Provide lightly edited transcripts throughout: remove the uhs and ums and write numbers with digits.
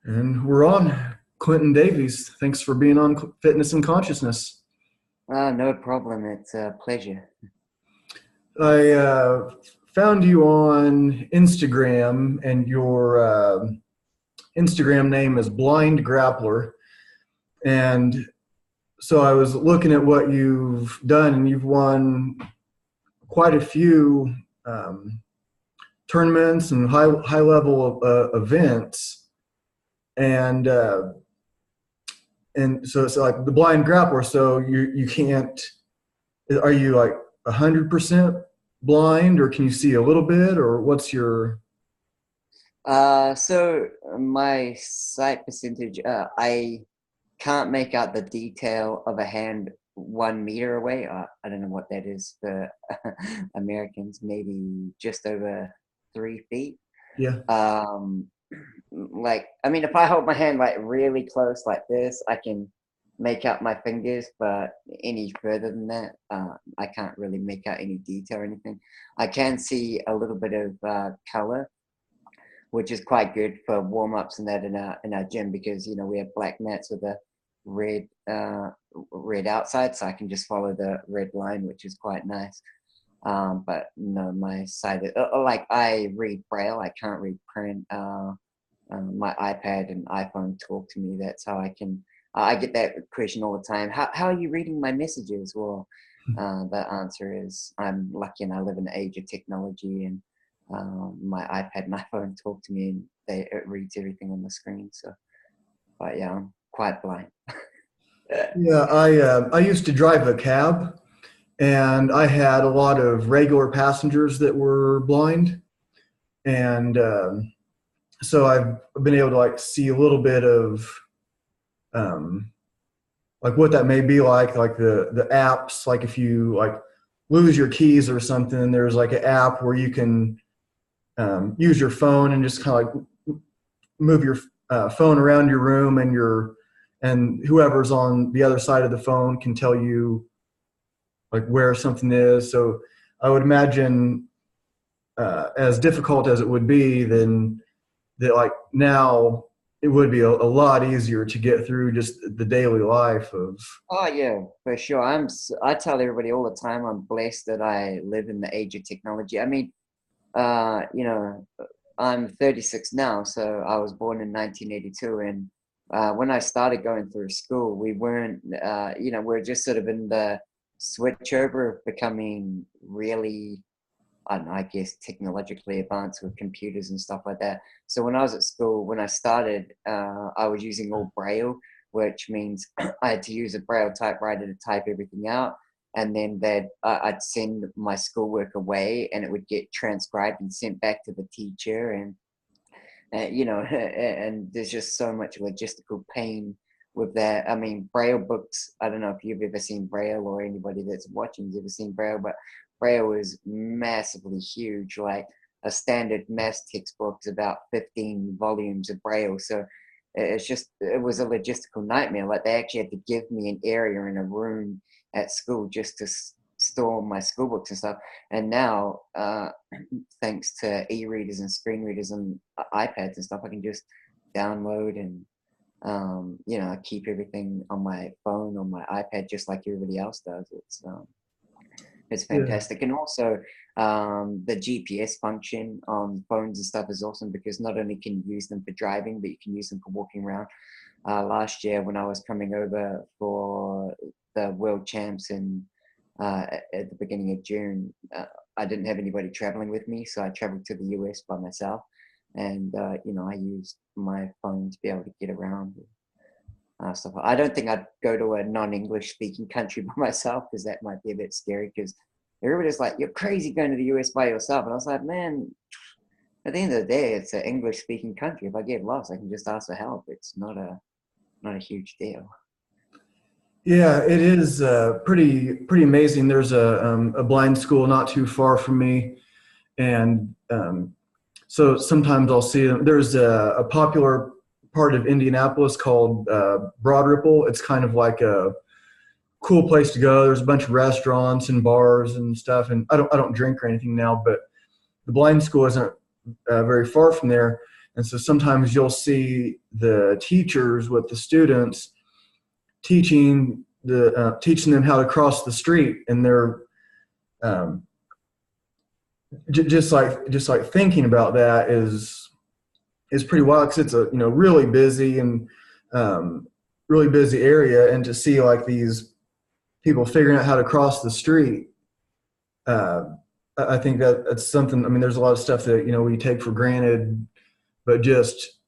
And we're on. Clinton Davies, thanks for being on Fitness and Consciousness. No problem. It's a pleasure. I found you on Instagram, and your Instagram name is Blind Grappler. And so I was looking at what you've done, and you've won quite a few tournaments and high level events. And so it's like the blind grappler. So you can't. Are you like 100% blind, or can you see a little bit, or what's your? So my sight percentage, I can't make out the detail of a hand 1 meter away. I don't know what that is for Americans, maybe just over 3 feet. Yeah. I mean, if I hold my hand like really close like this, I can make out my fingers, but any further than that, I can't really make out any detail or anything. I can see a little bit of color, which is quite good for warm-ups and that in our gym, because we have black mats with a red red outside, so I can just follow the red line, which is quite nice. But no, my sight like I read braille. I can't read print. My iPad and iPhone talk to me. That's how I can. I get that question all the time. How are you reading my messages? Well, the answer is I'm lucky and I live in the age of technology, and my iPad and iPhone talk to me, and it reads everything on the screen. So, but yeah, I'm quite blind. Yeah, I used to drive a cab, and I had a lot of regular passengers that were blind, and so I've been able to like see a little bit of um, like what that may be like the apps. Like if you like lose your keys or something, there's like an app where you can use your phone and just kind of like move your phone around your room, and whoever's on the other side of the phone can tell you like where something is. So I would imagine, as difficult as it would be, then that like now it would be a lot easier to get through just the daily life of. Oh yeah, for sure. I tell everybody all the time I'm blessed that I live in the age of technology. I mean, uh, you know, I'm 36 now, so I was born in 1982, and when I started going through school, we weren't, we're just sort of in the switchover of becoming really, I don't know, I guess technologically advanced with computers and stuff like that. So when I was at school, when I started, I was using all Braille, which means I had to use a Braille typewriter to type everything out. And then I'd send my schoolwork away, and it would get transcribed and sent back to the teacher. And there's just so much logistical pain with that. I mean, Braille books, I don't know if you've ever seen Braille, or anybody that's watching has ever seen Braille, but Braille is massively huge. Like a standard math textbook is about 15 volumes of Braille. So it was a logistical nightmare. Like they actually had to give me an area in a room at school just to store my school books and stuff. And now, thanks to e-readers and screen readers and iPads and stuff, I can just download and keep everything on my phone or my iPad just like everybody else does. It's Yeah. fantastic. And also, the GPS function on phones and stuff is awesome, because not only can you use them for driving, but you can use them for walking around. Last year, when I was coming over for the World Champs at the beginning of June, I didn't have anybody traveling with me, so I traveled to the US by myself. And, I used my phone to be able to get around. Stuff. I don't think I'd go to a non-English speaking country by myself, because that might be a bit scary, because everybody's like, you're crazy going to the US by yourself. And I was like, man, at the end of the day, it's an English speaking country. If I get lost, I can just ask for help. It's not a huge deal. Yeah, it is pretty amazing. There's a blind school not too far from me, and so sometimes I'll see them. There's a popular part of Indianapolis called Broad Ripple. It's kind of like a cool place to go. There's a bunch of restaurants and bars and stuff. And I don't drink or anything now, but the blind school isn't very far from there. And so sometimes you'll see the teachers with the students teaching them how to cross the street, and they're um, just like thinking about that is pretty wild, because it's a really busy and really busy area, and to see like these people figuring out how to cross the street. Uh, I think that's something. I mean, there's a lot of stuff that we take for granted, but just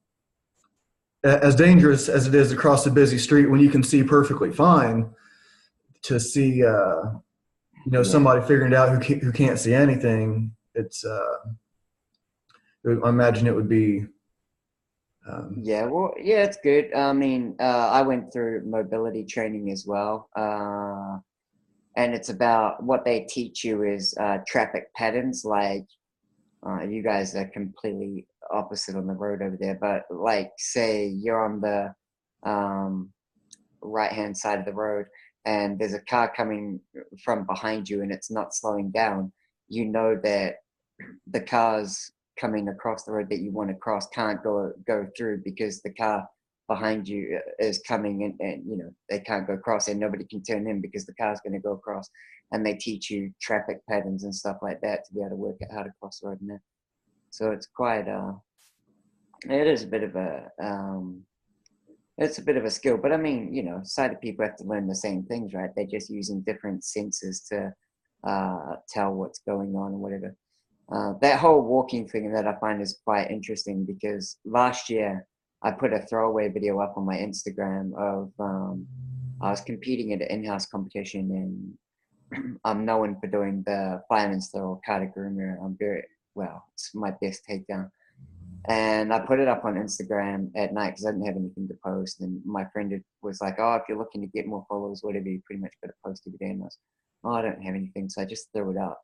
as dangerous as it is across a busy street when you can see perfectly fine, to see Yeah. somebody figuring it out who can't see anything. It's I imagine it would be. Yeah, well, yeah, it's good. I mean, I went through mobility training as well. And it's about what they teach you is traffic patterns. Like, you guys are completely opposite on the road over there, but like, say you're on the right hand side of the road and there's a car coming from behind you and it's not slowing down, you know that the cars coming across the road that you want to cross can't go through because the car behind you is coming and they can't go across, and nobody can turn in because the car's going to go across. And they teach you traffic patterns and stuff like that to be able to work out how to cross the road in there. So it's quite it is a bit of a it's a bit of a skill, but I mean, sighted people have to learn the same things, right? They're just using different senses to tell what's going on or whatever. That whole walking thing that I find is quite interesting, because last year I put a throwaway video up on my Instagram of I was competing at an in-house competition, and I'm known for doing the fireman's throw Katagurumi. I'm very well. It's my best takedown. And I put it up on Instagram at night because I didn't have anything to post. And my friend was like, "Oh, if you're looking to get more followers, whatever, you pretty much got to post every day." And I was, "Oh, I don't have anything," so I just threw it up.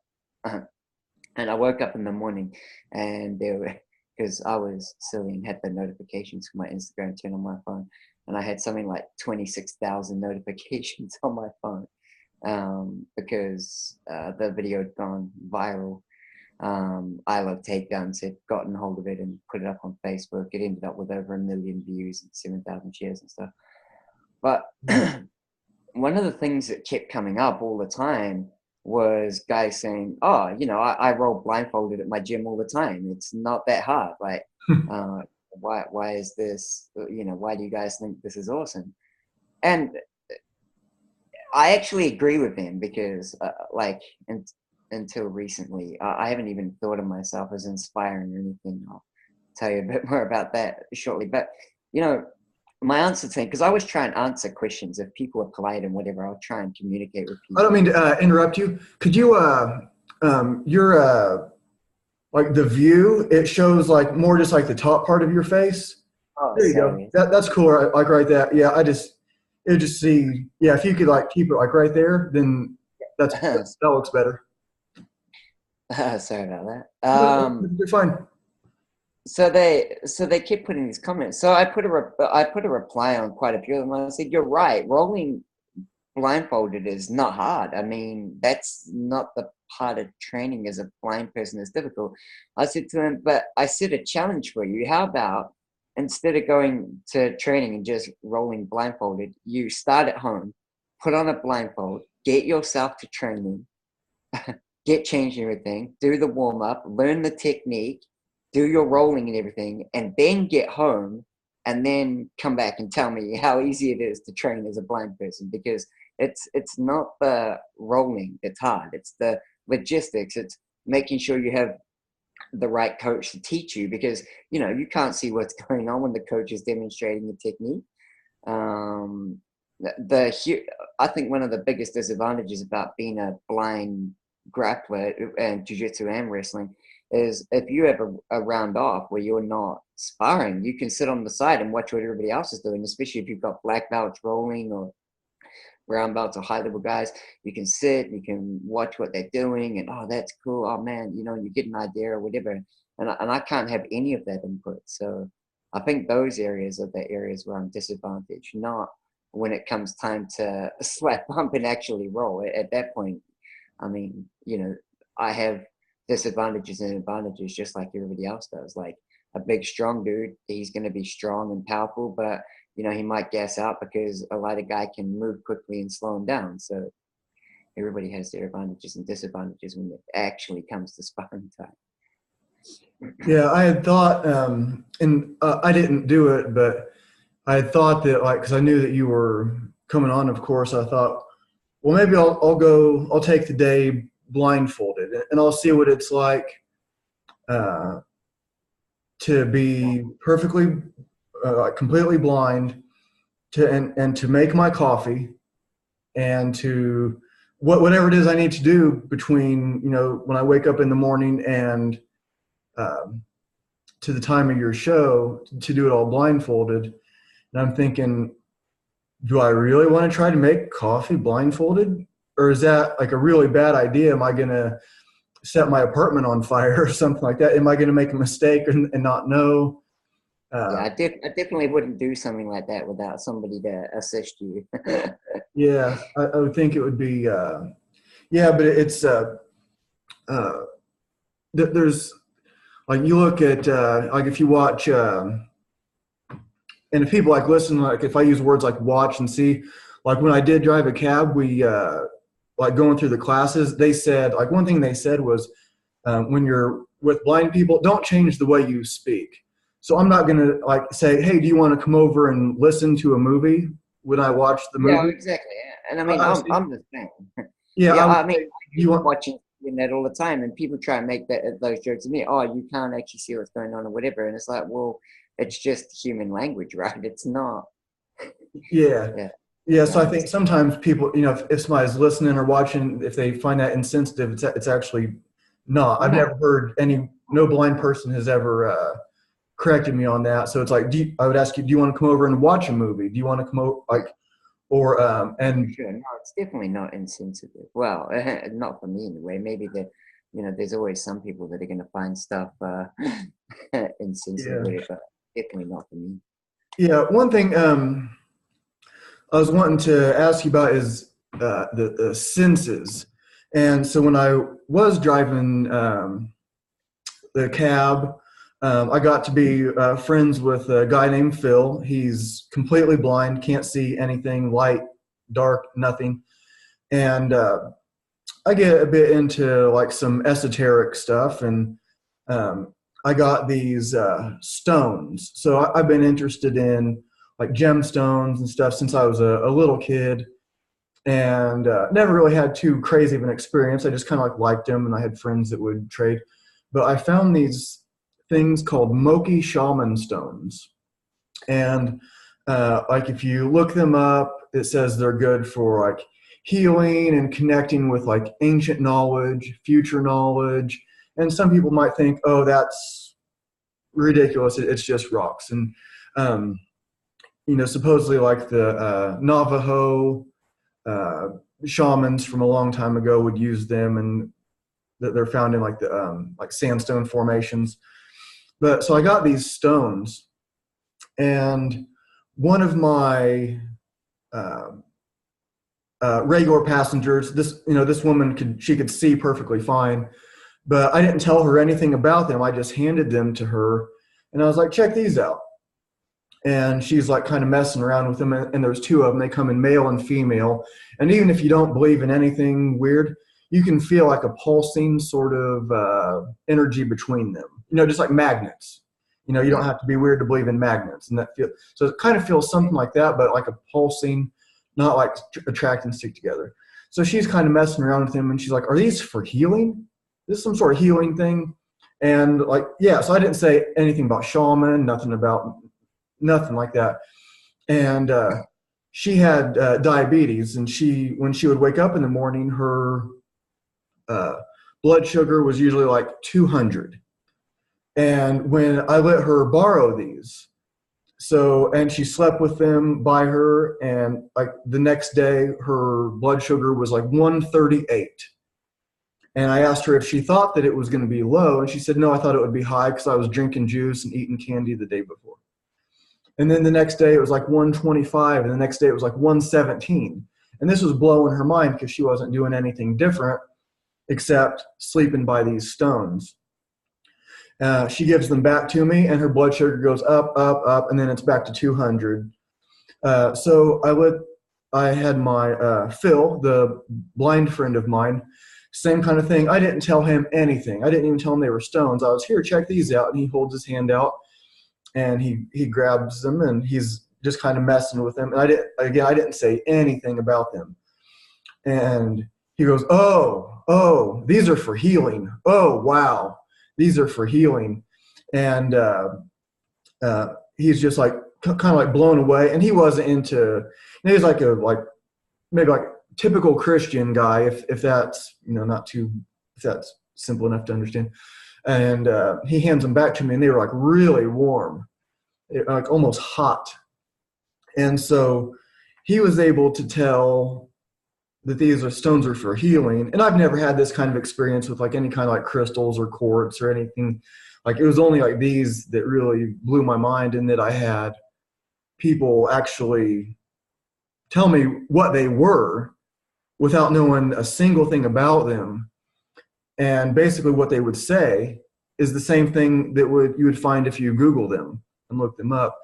And I woke up in the morning, and there were, because I was silly and had the notifications for my Instagram turned on my phone, and I had something like 26,000 notifications on my phone, because the video had gone viral. I Love Takedowns had gotten hold of it and put it up on Facebook. It ended up with over 1 million views and 7,000 shares and stuff. But one of the things that kept coming up all the time was guys saying, "Oh, I roll blindfolded at my gym all the time. It's not that hard. Like, why is this? Why do you guys think this is awesome?" And I actually agree with them, because, until recently, I haven't even thought of myself as inspiring or anything. I'll tell you a bit more about that shortly. But my answer to, because I always try and answer questions. If people are polite and whatever, I'll try and communicate with people. I don't mean to interrupt you. Could you your like the view? It shows like more just like the top part of your face. Oh, There you sorry. go. That's cool. Like right there. Yeah, it just see. Yeah, if you could like keep it like right there, then that looks better. Sorry about that. You're fine. So they keep putting these comments. So I put a reply on quite a few of them. I said, "You're right. Rolling blindfolded is not hard. I mean, that's not the part of training as a blind person is difficult." I said to them, "But I set a challenge for you. How about instead of going to training and just rolling blindfolded, you start at home, put on a blindfold, get yourself to training, get changed and everything, do the warm up, learn the technique, do your rolling and everything, and then get home and then come back and tell me how easy it is to train as a blind person." Because it's not the rolling that's hard. It's the logistics. It's making sure you have the right coach to teach you, because you can't see what's going on when the coach is demonstrating the technique. Um, I think one of the biggest disadvantages about being a blind grappler and jiu-jitsu and wrestling is if you have a round off where you're not sparring, you can sit on the side and watch what everybody else is doing, especially if you've got black belts rolling or brown belts or high level guys. You can sit, you can watch what they're doing, and oh, that's cool. Oh man, you get an idea or whatever. And I can't have any of that input. So I think those areas are the areas where I'm disadvantaged, not when it comes time to slap bump and actually roll. At that point, I mean, I have disadvantages and advantages just like everybody else does. Like, a big, strong dude, he's going to be strong and powerful, but he might gas out because a lighter guy can move quickly and slow him down. So everybody has their advantages and disadvantages when it actually comes to sparring time. Yeah, I had thought, and I didn't do it, but I had thought that, like, because I knew that you were coming on, of course, I thought, well, maybe I'll take the day blindfolded, and I'll see what it's like to be perfectly, completely blind, and to make my coffee, and to whatever it is I need to do between when I wake up in the morning and to the time of your show, to do it all blindfolded. And I'm thinking, do I really want to try to make coffee blindfolded? Or is that like a really bad idea? Am I going to set my apartment on fire or something like that? Am I going to make a mistake and not know? Yeah, I definitely wouldn't do something like that without somebody to assist you. Yeah, I would think it would be, yeah, but it's, there's, like, you look at, like, if you watch, and if people like listen, like if I use words like watch and see, like when I did drive a cab, we, like going through the classes, they said, like one thing they said was, when you're with blind people, don't change the way you speak. So I'm not going to like say, hey, do you want to come over and listen to a movie when I watch the movie? Yeah, exactly. And I mean, I'm the same. Yeah, yeah, I mean, you want watching internet all the time, and people try and make those jokes to me. Oh, you can't actually see what's going on or whatever, and it's like, well, it's just human language, right? It's not. Yeah. Yeah. Yeah, so I think sometimes people, if somebody's listening or watching, if they find that insensitive, it's actually not. I've never heard no blind person has ever corrected me on that. So it's like, I would ask you, do you want to come over and watch a movie? Do you want to come over, like, or and sure, no, it's definitely not insensitive. Well, not for me anyway. Maybe there's always some people that are going to find stuff insensitive, but definitely not for me. Yeah, one thing I was wanting to ask you about is the senses. And so when I was driving the cab, I got to be friends with a guy named Phil. He's completely blind, can't see anything, light, dark, nothing. And I get a bit into like some esoteric stuff, and I got these stones. So I've been interested in like gemstones and stuff since I was a little kid, and never really had too crazy of an experience. I just kind of like liked them, and I had friends that would trade. But I found these things called Moki shaman stones, and like if you look them up, it says they're good for like healing and connecting with like ancient knowledge, future knowledge. And some people might think, oh, that's ridiculous. It's just rocks. And supposedly like the Navajo shamans from a long time ago would use them, and they're found in like the like sandstone formations. But so I got these stones, and one of my regular passengers, this woman could see perfectly fine, but I didn't tell her anything about them. I just handed them to her, and I was like, check these out. And she's like kind of messing around with them, and there's two of them. They come in male and female, and even if you don't believe in anything weird, you can feel like a pulsing sort of energy between them, just like magnets. You don't have to be weird to believe in magnets, and so it kind of feels something like that, but like a pulsing, not like attract and stick together. So she's kind of messing around with him, and she's like, are these for healing? This is some sort of healing thing? And like, yeah, so I didn't say anything about shaman, nothing like that. And she had diabetes, and when she would wake up in the morning, her blood sugar was usually like 200. And when I let her borrow these, and she slept with them by her, and like the next day, her blood sugar was like 138. And I asked her if she thought that it was going to be low, and she said, no, I thought it would be high because I was drinking juice and eating candy the day before. And then the next day it was like 125, and the next day it was like 117. And this was blowing her mind because she wasn't doing anything different except sleeping by these stones. She gives them back to me, and her blood sugar goes up, up, up, and then it's back to 200. So I had my Phil, the blind friend of mine, same kind of thing. I didn't tell him anything. I didn't even tell him they were stones. I was here, check these out, and he holds his hand out, and he grabs them, and he's just kind of messing with them. And I didn't say anything about them. And he goes, oh, these are for healing. Oh, wow, these are for healing. And he's just like kind of like blown away. And he wasn't into. He was like maybe like typical Christian guy, if that's not too, if that's simple enough to understand. And he hands them back to me, and they were like really warm, like almost hot. And so he was able to tell that these are stones are for healing. And I've never had this kind of experience with like any kind of like crystals or quartz or anything. Like it was only like these that really blew my mind, and that I had people actually tell me what they were without knowing a single thing about them. And basically what they would say is the same thing that you would find if you Google them and look them up.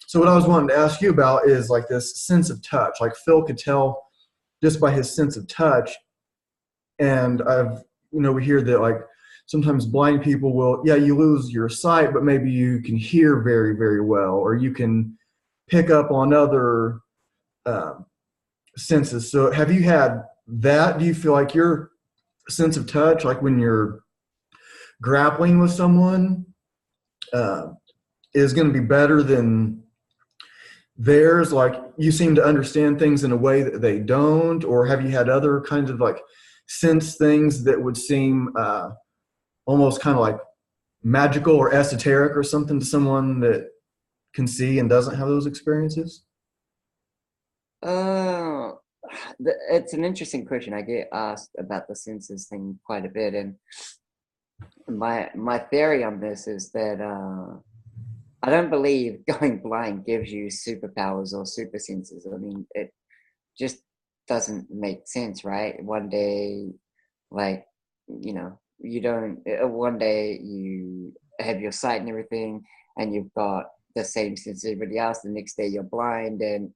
So what I was wanting to ask you about is like this sense of touch. Like Phil could tell just by his sense of touch. And we hear that like sometimes blind people will, yeah, you lose your sight, but maybe you can hear very, very well, or you can pick up on other senses. So have you had that? Do you feel like your sense of touch, like when you're grappling with someone, is going to be better than theirs? Like you seem to understand things in a way that they don't, or have you had other kinds of like sense things that would seem almost kind of like magical or esoteric or something to someone that can see and doesn't have those experiences? Uh, it's an interesting question. I get asked about the senses thing quite a bit, and my theory on this is that I don't believe going blind gives you superpowers or super senses. I mean, it just doesn't make sense, right? One day, like, you don't, one day you have your sight and everything, and you've got the same sense as everybody else. The next day you're blind, and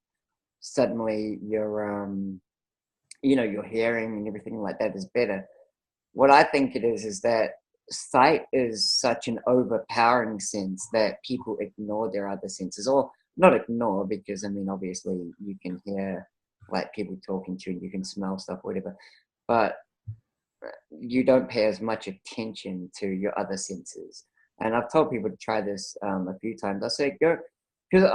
suddenly your hearing and everything like that is better. What I think it is that sight is such an overpowering sense that people ignore their other senses, or not ignore, because I mean, obviously you can hear like people talking to you, you can smell stuff, whatever, but you don't pay as much attention to your other senses. And I've told people to try this a few times. I say go, because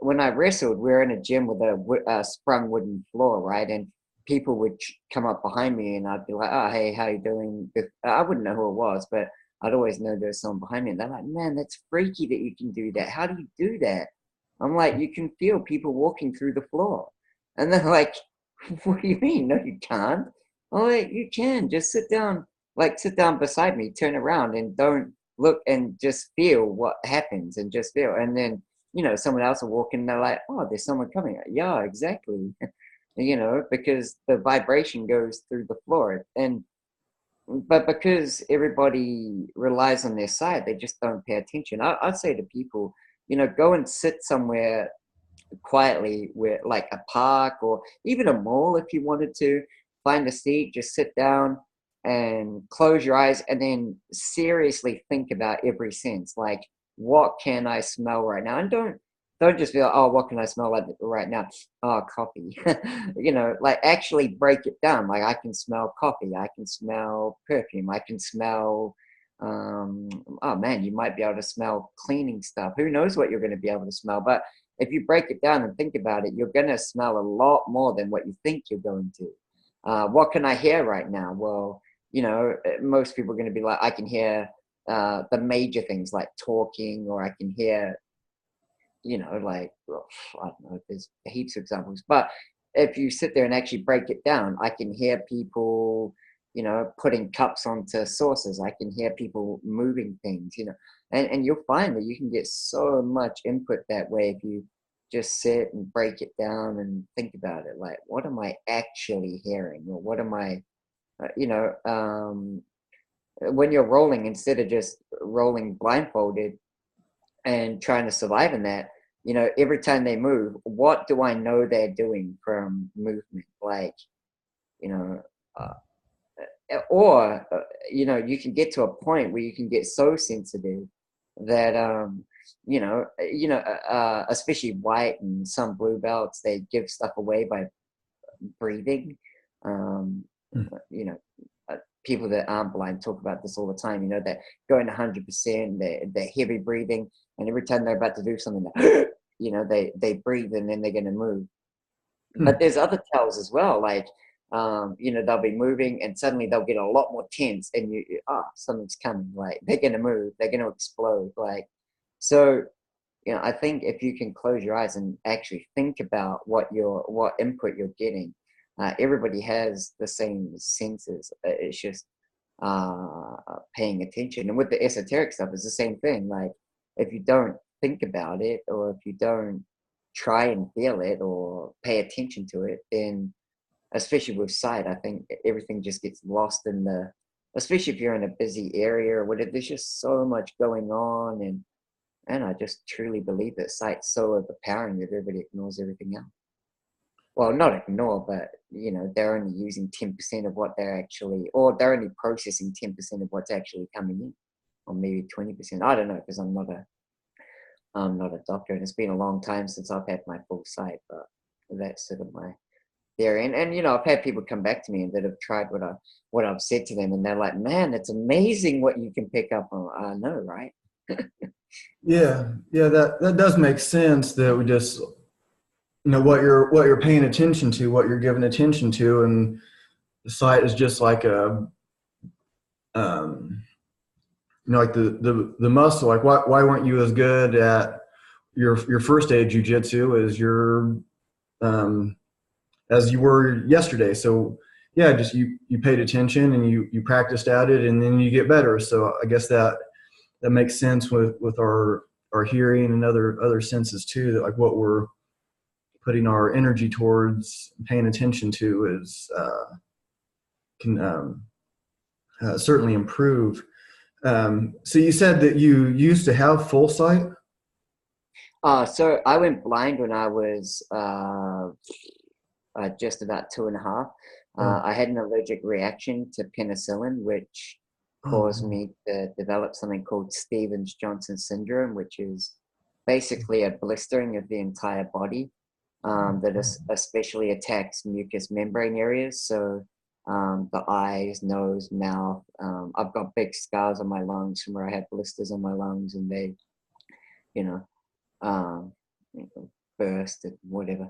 when I wrestled, we were in a gym with a sprung wooden floor, right? And people would come up behind me, and I'd be like, "Oh, hey, how you doing?" I wouldn't know who it was, but I'd always know there's someone behind me. And they're like, "Man, that's freaky that you can do that. How do you do that?" I'm like, "You can feel people walking through the floor," and they're like, "What do you mean? No, you can't." I'm like, "You can. Just sit down beside me, turn around, and don't look, and just feel what happens, and just feel." And then someone else will walk in, and they're like, "Oh, there's someone coming." Yeah, exactly. Because the vibration goes through the floor. But because everybody relies on their sight, they just don't pay attention. I'd say to people, go and sit somewhere quietly, where like a park or even a mall, if you wanted to find a seat, just sit down and close your eyes, and then seriously think about every sense, like, what can I smell right now? And don't just feel, oh, what can I smell like right now? Oh, coffee. Like actually break it down. Like, I can smell coffee, I can smell perfume, I can smell oh man, you might be able to smell cleaning stuff. Who knows what you're going to be able to smell? But if you break it down and think about it, you're going to smell a lot more than what you think you're going to. What can I hear right now? Well, most people are going to be like, I can hear the major things like talking, or I can hear, like, well, I don't know, there's heaps of examples. But if you sit there and actually break it down, I can hear people, putting cups onto saucers. I can hear people moving things, and you'll find that you can get so much input that way if you just sit and break it down and think about it. Like, what am I actually hearing? Or what am I, uh, you know, um, when you're rolling, instead of just rolling blindfolded and trying to survive in that, you know, every time they move, what do I know they're doing from movement? Like, you know, or you know, you can get to a point where you can get so sensitive that especially white and some blue belts, they give stuff away by breathing. um you know, people that aren't blind talk about this all the time, you know, that going 100%, they're heavy breathing, and every time they're about to do something, you know, they breathe and then they're going to move. But there's other tells as well, like you know, they'll be moving and suddenly they'll get a lot more tense, and something's coming, like they're going to move, they're going to explode. Like, so, you know, I think if you can close your eyes and actually think about what input you're getting, everybody has the same senses. It's just paying attention. And with the esoteric stuff, it's the same thing. Like, if you don't think about it, or if you don't try and feel it or pay attention to it, then, especially with sight, I think everything just gets lost in especially if you're in a busy area or whatever, there's just so much going on. And I just truly believe that sight's so overpowering that everybody ignores everything else. Well, not ignore, but, you know, they're only using 10% of what they're actually, or they're only processing 10% of what's actually coming in, or maybe 20%. I don't know, because I'm not a doctor, and it's been a long time since I've had my full sight, but that's sort of my theory. And you know, I've had people come back to me and that have tried what I've said to them, and they're like, "Man, it's amazing what you can pick up on." I know, right? Yeah, yeah, that does make sense. That we just, you know, what you're paying attention to, what you're giving attention to, and the sight is just like a, you know, like the muscle. Like, why weren't you as good at your first day of jujitsu um, as you were yesterday? So yeah, just you paid attention and you practiced at it, and then you get better. So I guess that makes sense with our hearing and other senses too. That like what we're putting our energy towards, paying attention to, is can certainly improve. So you said that you used to have full sight. So I went blind when I was just about 2.5. Oh, I had an allergic reaction to penicillin, which caused oh, me to develop something called Stevens-Johnson syndrome, which is basically a blistering of the entire body, that especially attacks mucous membrane areas. So the eyes, nose, mouth. I've got big scars on my lungs from where I had blisters on my lungs, and they, you know, um, burst and whatever.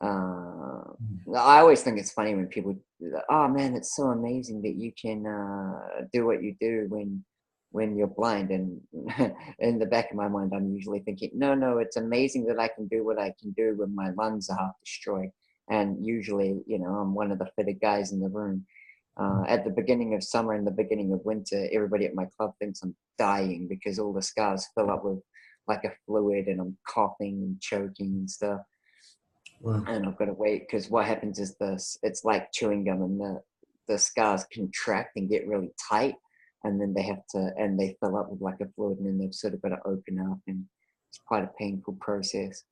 I always think it's funny when people, oh man, it's so amazing that you can do what you do when you're blind. And in the back of my mind, I'm usually thinking, no, it's amazing that I can do what I can do when my lungs are half destroyed. And usually, you know, I'm one of the fittest guys in the room. At the beginning of summer and the beginning of winter, everybody at my club thinks I'm dying because all the scars fill up with like a fluid, and I'm coughing and choking and stuff. wow. And I've got to wait, because what happens is it's like chewing gum, and the scars contract and get really tight, and then they fill up with like a fluid, and then they've sort of got to open up, and it's quite a painful process.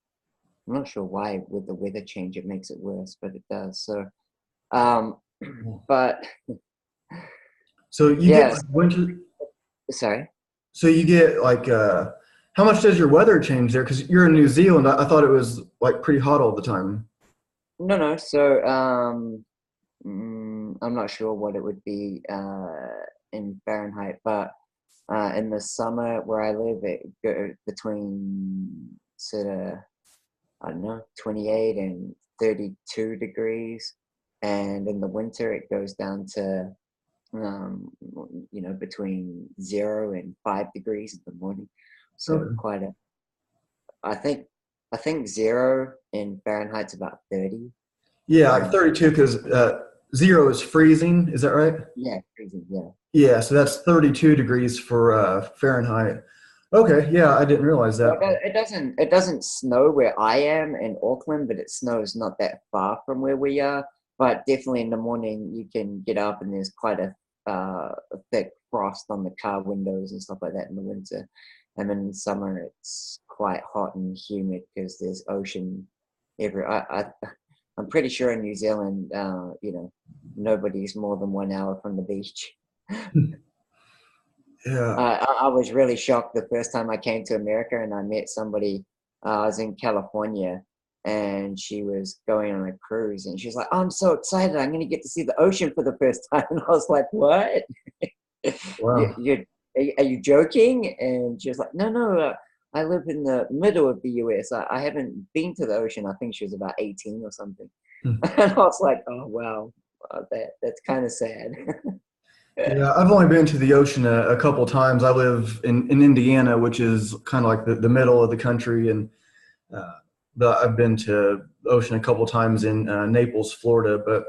I'm not sure why with the weather change it makes it worse, but it does. So, um, but So you get yeah, like winter. sorry. So you get like, how much does your weather change there? Because you're in New Zealand. I thought it was like pretty hot all the time. No. So, I'm not sure what it would be in Fahrenheit, but in the summer where I live, it go between sort of, I don't know, 28 and 32 degrees, and in the winter it goes down to you know, between 0 and 5 degrees in the morning. So Okay. quite a, I think I think 0 in Fahrenheit's about 30. Yeah, like Um, 32, because zero is freezing. Is that right? yeah, crazy, yeah. Yeah, so that's 32 degrees for Fahrenheit. Okay, yeah, I didn't realize Well, that. it doesn't snow where I am in Auckland, but it snows not that far from where we are. But definitely in the morning, you can get up and there's quite a thick frost on the car windows and stuff like that in the winter. And then in summer, it's quite hot and humid because there's ocean I'm pretty sure in New Zealand, nobody's more than 1 hour from the beach. Yeah. I was really shocked the first time I came to America and I met somebody. I was in California and she was going on a cruise and she's like, oh, I'm so excited. I'm going to get to see the ocean for the first time. And I was like, what? Wow. Are you joking? And she was like, no, I live in the middle of the US. I haven't been to the ocean. I think she was about 18 or something. And I was like, oh, wow, that's kind of sad. Yeah, I've only been to the ocean a couple times. I live in Indiana, which is kind of like the middle of the country, and I've been to the ocean a couple times in Naples, Florida. But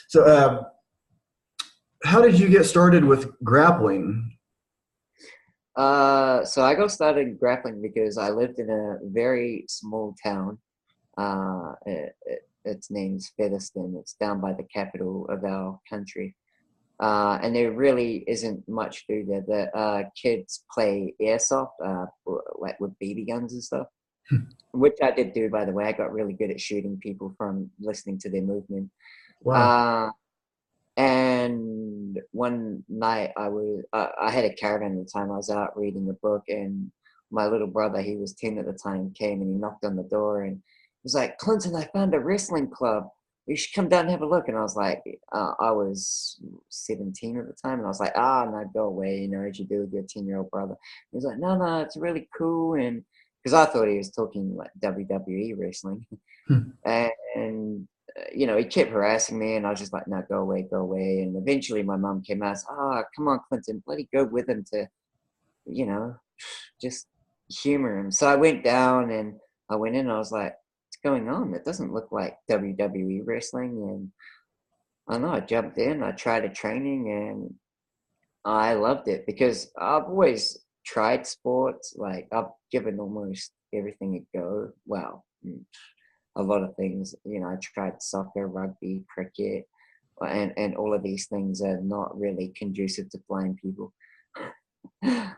so, how did you get started with grappling? So I got started grappling because I lived in a very small town. Its name's Featherston. It's down by the capital of our country. And there really isn't much to do there. The kids play airsoft, like with BB guns and stuff, which I did do, by the way. I got really good at shooting people from listening to their movement. Wow. And one night I had a caravan at the time. I was out reading a book, and my little brother, he was 10 at the time, came and he knocked on the door and he was like, Clinton, I found a wrestling club. You should come down and have a look. And I was like, I was 17 at the time, and I was like, no, go away, as you do with your 10-year-old brother. He was like, no, it's really cool. And because I thought he was talking like WWE wrestling. And he kept harassing me, and I was just like, no, go away, go away. And eventually my mum came out and said, come on, Clinton, bloody go with him to, just humor him. So I went down and I went in and I was like, what's going on? It doesn't look like WWE wrestling. And I don't know, I jumped in, I tried a training, and I loved it because I've always tried sports. Like, I've given almost everything a go. Well, a lot of things. I tried soccer, rugby, cricket, and all of these things are not really conducive to blind people. Yeah.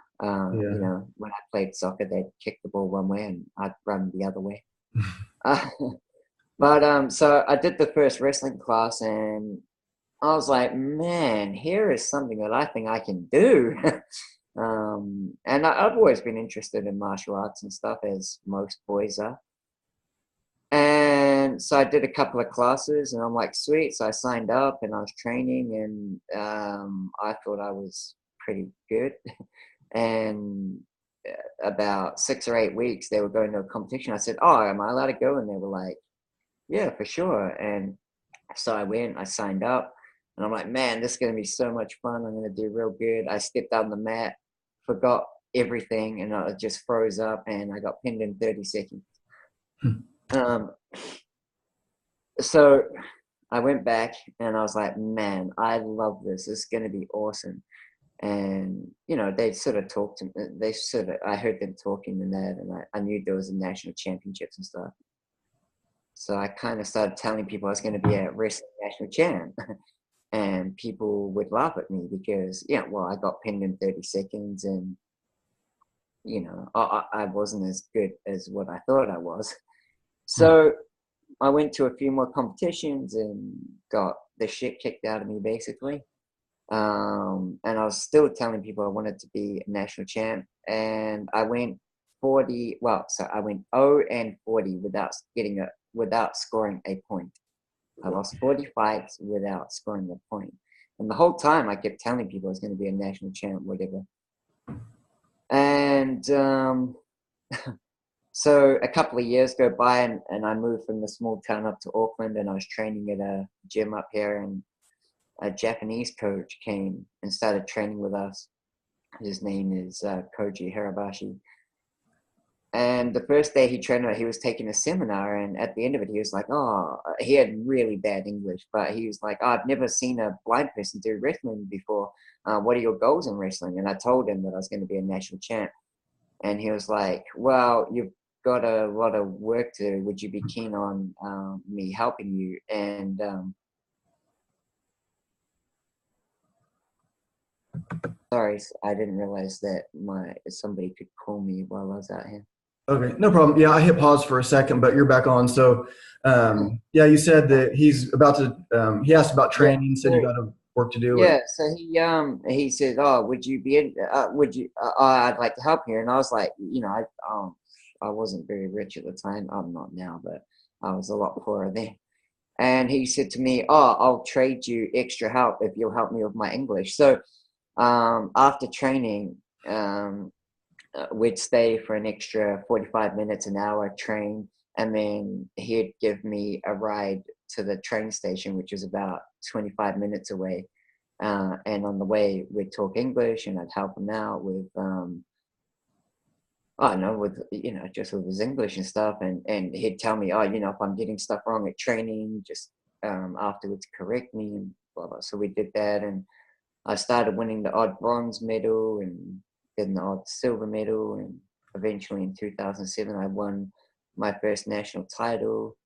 When I played soccer, they'd kick the ball one way and I'd run the other way. But so I did the first wrestling class, and I was like, man, here is something that I think I can do. And I've always been interested in martial arts and stuff, as most boys are. And so I did a couple of classes, and I'm like, sweet. So I signed up and I was training, and I thought I was pretty good. And about 6 or 8 weeks, they were going to a competition. I said, am I allowed to go? And they were like, yeah, for sure. And so I went, I signed up, and I'm like, man, this is going to be so much fun. I'm going to do real good. I stepped on the mat, forgot everything, and I just froze up, and I got pinned in 30 seconds. So I went back and I was like, man, I love this. This is going to be awesome. And, they sort of talked to me. I heard them talking and that, and I knew there was a national championships and stuff. So I kind of started telling people I was going to be a wrestling national champ. And people would laugh at me because, I got pinned in 30 seconds and, I wasn't as good as what I thought I was. So I went to a few more competitions and got the shit kicked out of me, basically. And I was still telling people I wanted to be a national champ. And I went 40. Well, so I went 0-40 without scoring a point. I lost 40 fights without scoring a point. And the whole time I kept telling people I was going to be a national champ, whatever. And so a couple of years go by, and I moved from the small town up to Auckland, and I was training at a gym up here, and a Japanese coach came and started training with us. His name is Koji Hirabashi. And the first day he trained, he was taking a seminar, and at the end of it, he was like, he had really bad English, but he was like, I've never seen a blind person do wrestling before. What are your goals in wrestling? And I told him that I was going to be a national champ. And he was like, well, you've got a lot of work to do. Would you be keen on me helping you? And Sorry, I didn't realize that somebody could call me while I was out here. Okay, no problem. Yeah, I hit pause for a second, but you're back on. So, Uh, yeah, you said that he's about to. He asked about yeah. training. Said you Well, got to work to do, and yeah. So he said, "Oh, would you be in? Would you? I'd like to help here." And I was like, I wasn't very rich at the time. I'm not now, but I was a lot poorer then. And he said to me, "Oh, I'll trade you extra help if you'll help me with my English." So after training, we'd stay for an extra 45 minutes, an hour, train, and then he'd give me a ride to the train station, which is about 25 minutes away. And on the way, we'd talk English, and I'd help him out with, I don't know, just with his English and stuff. And he'd tell me, if I'm getting stuff wrong at training, just afterwards correct me and blah, blah. So we did that. And I started winning the odd bronze medal and then the odd silver medal. And eventually in 2007, I won my first national title.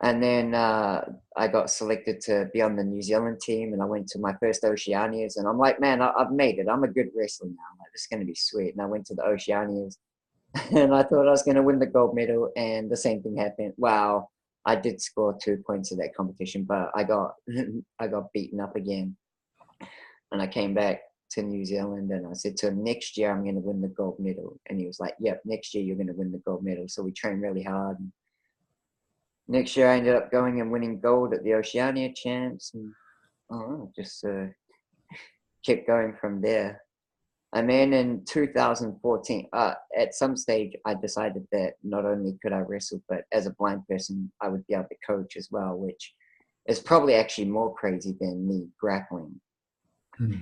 And then I got selected to be on the New Zealand team, and I went to my first Oceanias. And I'm like, man, I've made it. I'm a good wrestler now. Like, this is going to be sweet. And I went to the Oceanias, and I thought I was going to win the gold medal, and the same thing happened. Wow, I did score 2 points in that competition, but I got I got beaten up again. And I came back to New Zealand, and I said to him, next year I'm going to win the gold medal. And he was like, yep, next year you're going to win the gold medal. So we trained really hard. And next year I ended up going and winning gold at the Oceania champs. And just kept going from there. And then in 2014, at some stage, I decided that not only could I wrestle, but as a blind person, I would be able to coach as well, which is probably actually more crazy than me grappling. Hmm.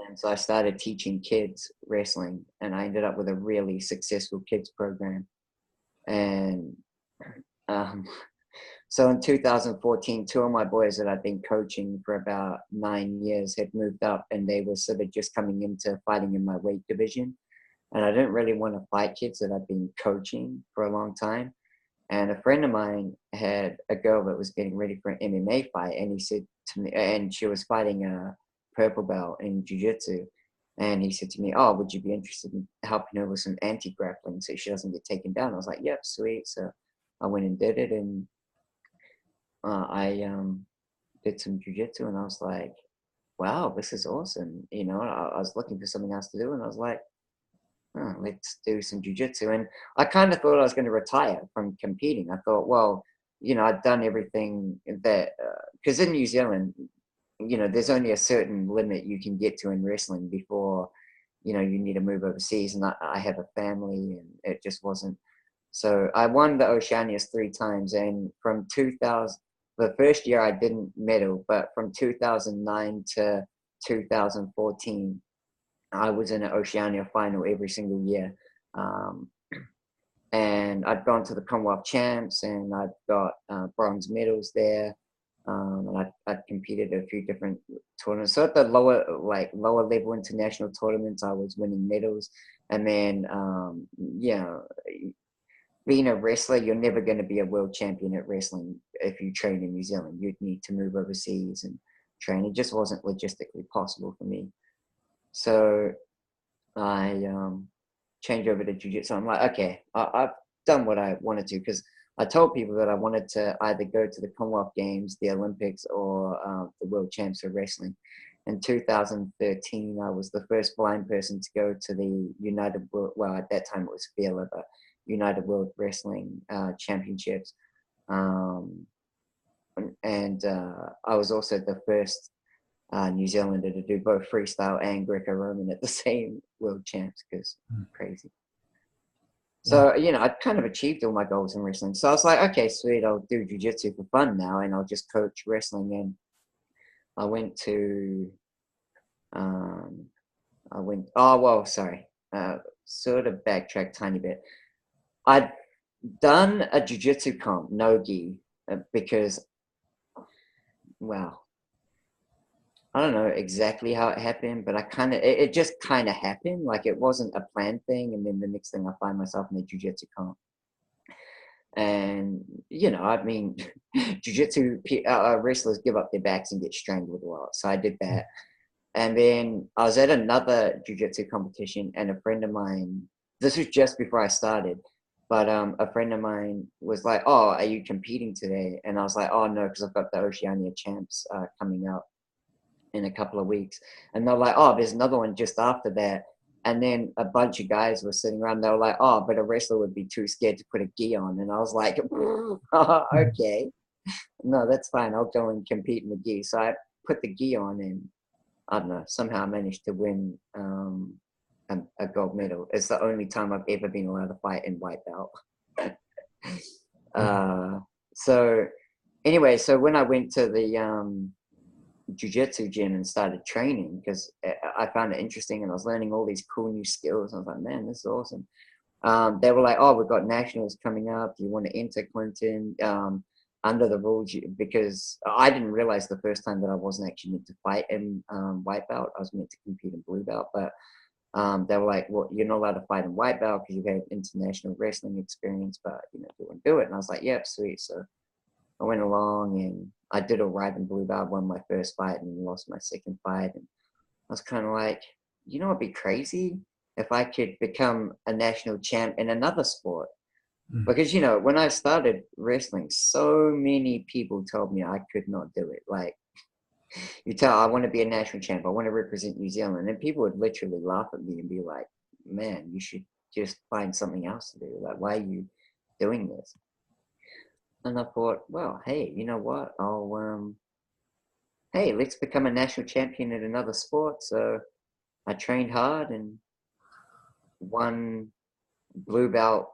And so I started teaching kids wrestling, and I ended up with a really successful kids program. And um, so in 2014, two of my boys that I'd been coaching for about 9 years had moved up, and they were sort of just coming into fighting in my weight division. And I didn't really want to fight kids that I'd been coaching for a long time. And a friend of mine had a girl that was getting ready for an MMA fight, and he said to me, and she was fighting a purple belt in jiu-jitsu. And he said to me, "Oh, would you be interested in helping her with some anti-grappling so she doesn't get taken down?" I was like, "Yep, sweet." So I went and did it, and I did some jiu-jitsu, and I was like, "Wow, this is awesome." I was looking for something else to do, and I was like, "Oh, let's do some jiu-jitsu." And I kind of thought I was going to retire from competing. I thought, well, I'd done everything that, because in New Zealand, there's only a certain limit you can get to in wrestling before, you need to move overseas. And I have a family, and it just wasn't. So I won the Oceanias 3 times. And from 2000, the first year I didn't medal, but from 2009 to 2014, I was in an Oceania final every single year. Um, and I'd gone to the Commonwealth Champs, and I'd got bronze medals there. And I'd competed at a few different tournaments. So at the lower level international tournaments, I was winning medals. And then, being a wrestler, you're never going to be a world champion at wrestling if you train in New Zealand. You'd need to move overseas and train. It just wasn't logistically possible for me. So I changed over to jiu-jitsu. I'm like, okay, I've done what I wanted to, because I told people that I wanted to either go to the Commonwealth Games, the Olympics, or the World Champs of Wrestling. In 2013, I was the first blind person to go to the United World, well, at that time it was FILA, but United World Wrestling Championships. And I was also the first New Zealander to do both freestyle and Greco-Roman at the same world champs, because crazy. So, I'd kind of achieved all my goals in wrestling. So I was like, okay, sweet, I'll do jiu-jitsu for fun now, and I'll just coach wrestling. And I went to, sort of backtrack tiny bit. I'd done a jiu-jitsu comp, no gi, because, well, I don't know exactly how it happened, but it just kind of happened. Like, it wasn't a planned thing. And then the next thing I find myself in a jiu-jitsu comp. And, I mean, jiu-jitsu wrestlers give up their backs and get strangled a lot. So I did that. And then I was at another jiu-jitsu competition, and a friend of mine, this was just before I started, but a friend of mine was like, "Oh, are you competing today?" And I was like, "Oh no, because I've got the Oceania champs coming out in a couple of weeks." And they're like, "Oh, there's another one just after that." And then a bunch of guys were sitting around. They were like, "Oh, but a wrestler would be too scared to put a gi on." And I was like, "Okay, no, that's fine. I'll go and compete in the gi." So I put the gi on, and I don't know, somehow I managed to win a gold medal. It's the only time I've ever been allowed to fight in white belt. uh, so anyway, so when I went to the jiu-jitsu gym and started training, because I found it interesting and I was learning all these cool new skills. I was like, man, this is awesome. They were like, "Oh, we've got nationals coming up. Do you want to enter, Clinton?" Under the rules, because I didn't realize the first time that I wasn't actually meant to fight in white belt. I was meant to compete in blue belt, but they were like, "Well, you're not allowed to fight in white belt because you've had international wrestling experience, but you know, you want to do it." And I was like, "Yep, sweet." So I went along and I did all right in blue belt. Won my first fight and lost my second fight, and I was kind of like, you know, it'd be crazy if I could become a national champ in another sport. Because, you know, when I started wrestling, so many people told me I could not do it. Like, you tell, I want to be a national champ, I want to represent New Zealand. And people would literally laugh at me and be like, man, you should just find something else to do. Like, why are you doing this? And I thought, well, hey, you know what? Hey, let's become a national champion in another sport. So I trained hard and won blue belt.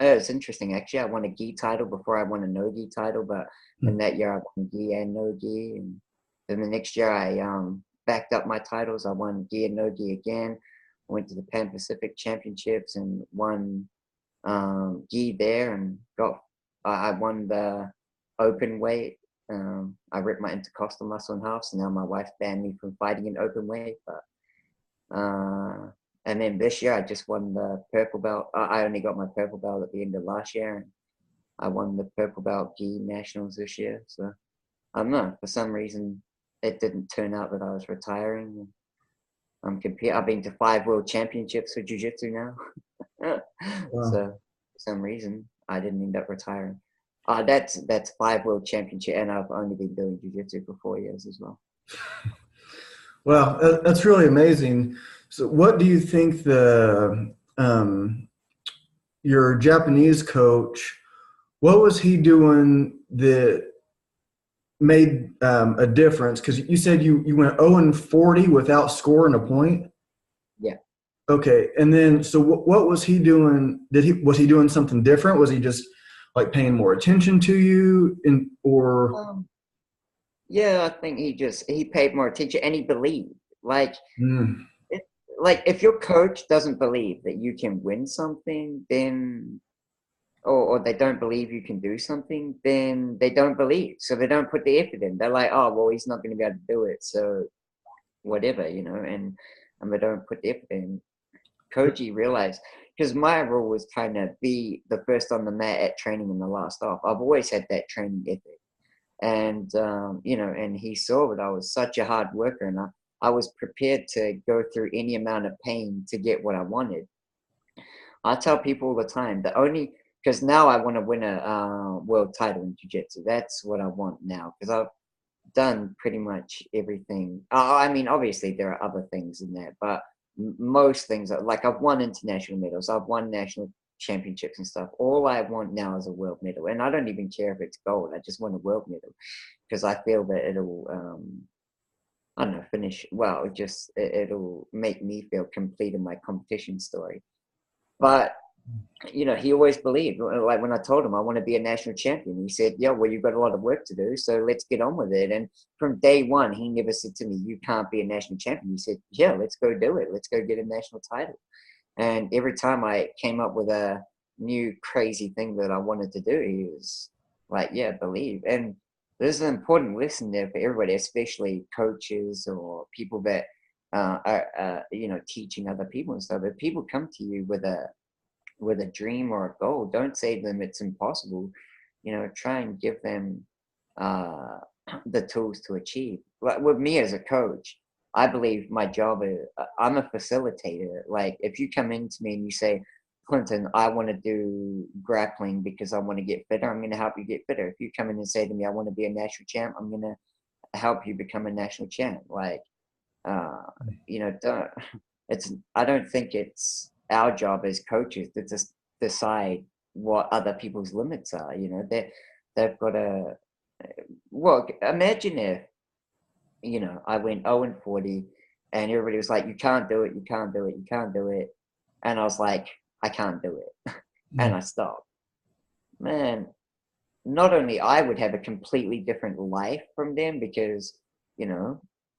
It's interesting actually. I won a gi title before I won a no gi title, but in that year I won gi and no gi, and then the next year I backed up my titles. I won gi and no gi again. I went to the Pan Pacific Championships and won gi there, and got I won the open weight. I ripped my intercostal muscle in half, so now my wife banned me from fighting in open weight, but. And then this year I just won the purple belt. I only got my purple belt at the end of last year, and I won the purple belt gi nationals this year. So I don't know. For some reason, it didn't turn out that I was retiring. I've been to 5 world championships for jiu-jitsu now. Wow. So for some reason, I didn't end up retiring. That's 5 world championship, and I've only been doing jiu-jitsu for 4 years as well. Wow, that's really amazing. So, what do you think your Japanese coach? What was he doing that made a difference? Because you said you went 0-40 without scoring a point. Yeah. Okay, and then so what was he doing? Was he doing something different? Was he just like paying more attention to you, or? Yeah, I think he paid more attention and he believed. Like Mm, it, like if your coach doesn't believe that you can win something, then or they don't believe you can do something, then they don't believe. So they don't put the effort in. They're like, oh well, he's not going to be able to do it. So whatever, you know, and they don't put the effort in. Koji realized because my role was kind of be the first on the mat at training and the last off. I've always had that training ethic. And you know, and he saw that I was such a hard worker, and I was prepared to go through any amount of pain to get what I wanted. I tell people all the time that only because now I want to win a world title in jiu-jitsu. That's what I want now because I've done pretty much everything. I mean, obviously there are other things in there, but most things like I've won international medals, I've won national championships and stuff. All I want now is a world medal, and I don't even care if it's gold. I just want a world medal because I feel that it'll, I don't know, finish well. It'll make me feel complete in my competition story. But you know, he always believed. Like when I told him I want to be a national champion, he said, "Yeah, well, you've got a lot of work to do, so let's get on with it." And from day one, he never said to me, "You can't be a national champion." He said, "Yeah, let's go do it. Let's go get a national title." And every time I came up with a new crazy thing that I wanted to do, he was like, "Yeah, believe." And there's an important lesson there for everybody, especially coaches or people that are, you know, teaching other people and stuff. If people come to you with a dream or a goal, don't say to them it's impossible. You know, try and give them uh, the tools to achieve. Like with me as a coach, I believe my job is, I'm a facilitator. Like if you come into me and you say, Clinton, I want to do grappling because I want to get fitter, I'm going to help you get fitter. If you come in and say to me, I want to be a national champ, I'm going to help you become a national champ. Like, uh, don't, I don't think it's our job as coaches to just decide what other people's limits are. They've got to, well, imagine if, I went 0-40 and everybody was like, you can't do it, you can't do it, you can't do it. And I was like, I can't do it. And I stopped. Man, not only I would have a completely different life from them because,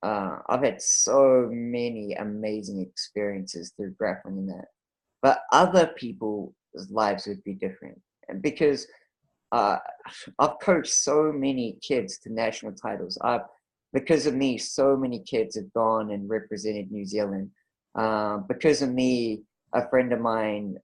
I've had so many amazing experiences through grappling and that, but other people's lives would be different. And because uh, I've coached so many kids to national titles. Because of me, so many kids have gone and represented New Zealand. Because of me, a friend of mine,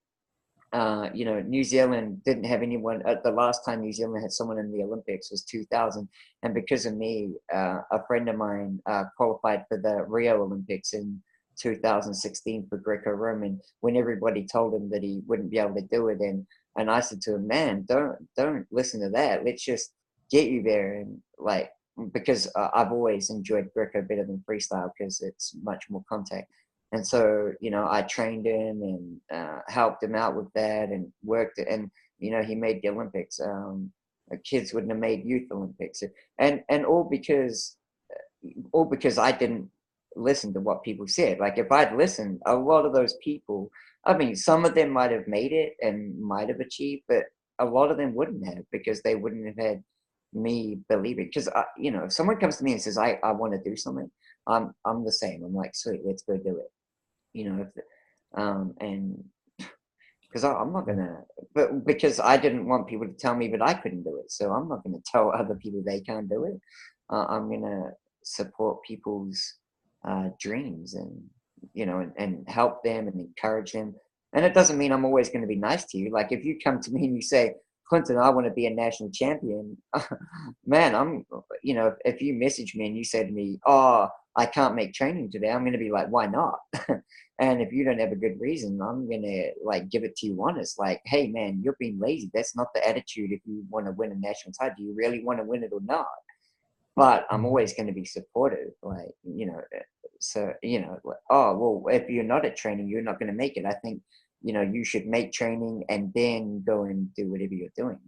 New Zealand didn't have anyone. The last time New Zealand had someone in the Olympics was 2000, and because of me, a friend of mine qualified for the Rio Olympics in 2016 for Greco-Roman. When everybody told him that he wouldn't be able to do it, and I said to him, "Man, don't listen to that. Let's just get you there." And like because I've always enjoyed Greco better than freestyle because it's much more contact. And so, I trained him and helped him out with that and worked it. And, he made the Olympics. Kids wouldn't have made youth Olympics. And all because I didn't listen to what people said. Like if I'd listened, a lot of those people, I mean, some of them might have made it and might have achieved, but a lot of them wouldn't have because they wouldn't have had me believe it. Because, if someone comes to me and says, I want to do something, I'm the same. I'm like, sweet, let's go do it. And because I'm not gonna, but because I didn't want people to tell me that I couldn't do it, so I'm not gonna tell other people they can't do it. I'm gonna support people's dreams and and help them and encourage them. And it doesn't mean I'm always going to be nice to you. Like if you come to me and you say, Clinton, I want to be a national champion, man, if you message me and you say to me, oh, I can't make training today, I'm going to be like, why not? And if you don't have a good reason, I'm going to like give it to you honest. Like, hey, man, you're being lazy. That's not the attitude if you want to win a national title. Do you really want to win it or not? But I'm always going to be supportive. Like, oh, well, if you're not at training, you're not going to make it. I think, you should make training and then go and do whatever you're doing.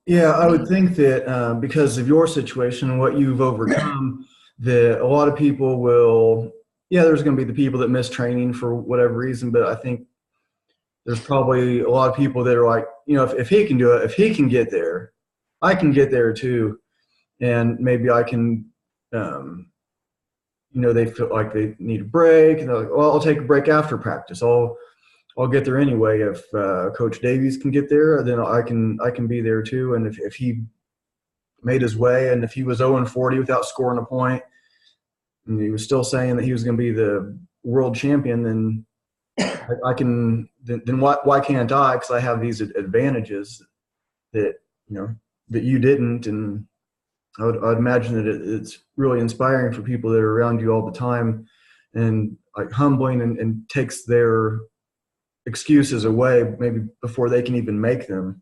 Yeah, I would think that because of your situation and what you've overcome, that a lot of people will, there's going to be the people that miss training for whatever reason, but I think there's probably a lot of people that are like, if he can do it, if he can get there, I can get there too. And maybe I can, they feel like they need a break. And they're like, well, I'll take a break after practice. I'll get there anyway. If Coach Davies can get there, then I can be there too. And if he made his way, and if he was 0-40 without scoring a point, and he was still saying that he was going to be the world champion, then I can. Then why can't I? Because I have these advantages that that you didn't, and I'd imagine that it's really inspiring for people that are around you all the time, and like humbling and takes their excuses away maybe before they can even make them.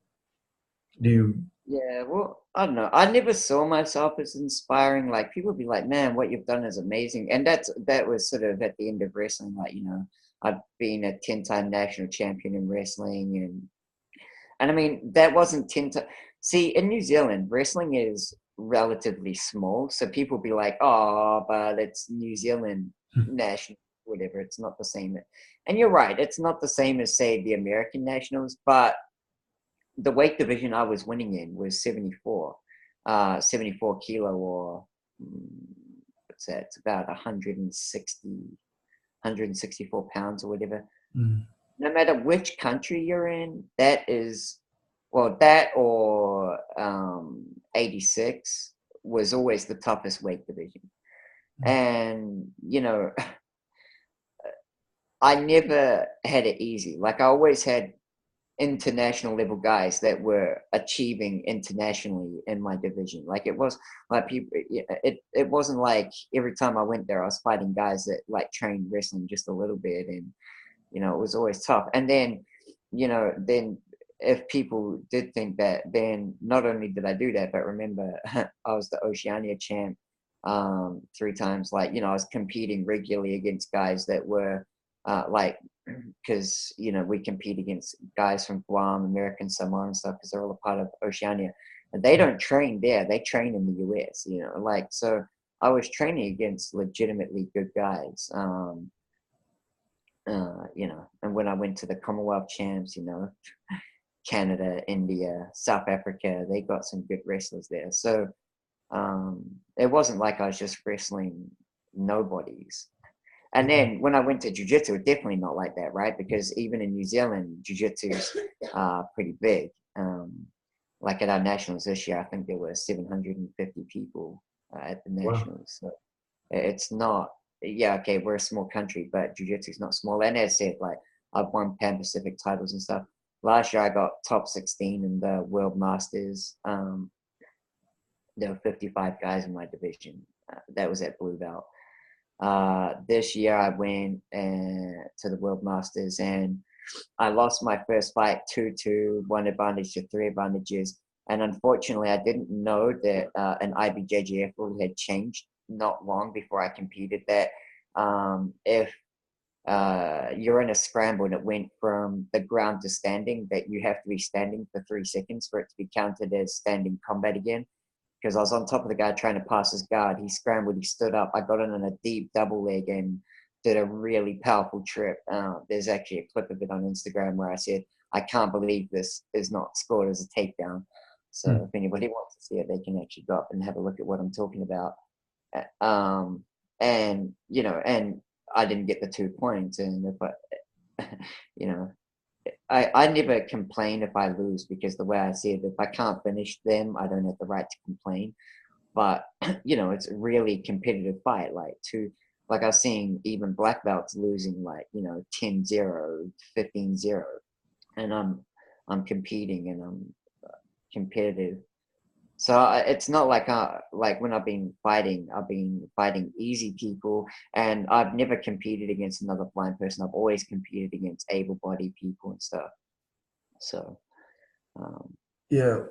Do you? Yeah, well, I don't know. I never saw myself as inspiring. Like people be like, "Man, what you've done is amazing," and that was sort of at the end of wrestling. Like I've been a 10-time national champion in wrestling, and I mean that wasn't 10 times. See, in New Zealand, wrestling is relatively small, so people be like, "Oh, but it's New Zealand national, whatever." It's not the same, and you're right. It's not the same as say the American nationals, but the weight division I was winning in was 74, 74 kilo, or what's that? It's about 164 pounds or whatever. No matter which country you're in, that is, well, that or 86 was always the toughest weight division. And, I never had it easy. Like I always had international level guys that were achieving internationally in my division. Like it was like people, it wasn't like every time I went there, I was fighting guys that like trained wrestling just a little bit, and it was always tough. And then, then if people did think that, then not only did I do that, but remember, I was the Oceania champ 3 times. Like, I was competing regularly against guys that were like, because we compete against guys from Guam, American Samoa and stuff, because they're all a part of Oceania, and they don't train there; they train in the US. Like, so I was training against legitimately good guys. And when I went to the Commonwealth champs, Canada, India, South Africa, they got some good wrestlers there. So it wasn't like I was just wrestling nobodies. And then when I went to jiu-jitsu, definitely not like that, right? Because even in New Zealand, jiu-jitsu's pretty big. Like at our nationals this year, I think there were 750 people at the nationals. Wow. So it's not, yeah, okay, we're a small country, but jiu-jitsu is not small. And as I said, like, I've won Pan Pacific titles and stuff. Last year, I got top 16 in the World Masters. There were 55 guys in my division. That was at blue belt. This year, I went to the World Masters, and I lost my first fight 2-2, 1 advantage to 3 advantages. And unfortunately, I didn't know that an IBJJF rule had changed not long before I competed, that if you're in a scramble and it went from the ground to standing, that you have to be standing for 3 seconds for it to be counted as standing combat again. Because I was on top of the guy trying to pass his guard. He scrambled, he stood up. I got in on a deep double leg and did a really powerful trip. There's actually a clip of it on Instagram where I said, I can't believe this is not scored as a takedown. So if anybody wants to see it, they can actually go up and have a look at what I'm talking about. And I didn't get the 2 points. And if I never complain if I lose, because the way I see it, if I can't finish them, I don't have the right to complain. But it's a really competitive fight. Like I was seeing even black belts losing 10-0, 15-0, and I'm competing and I'm competitive. So it's not like when I've been fighting easy people, and I've never competed against another blind person. I've always competed against able-bodied people and stuff. So, yeah.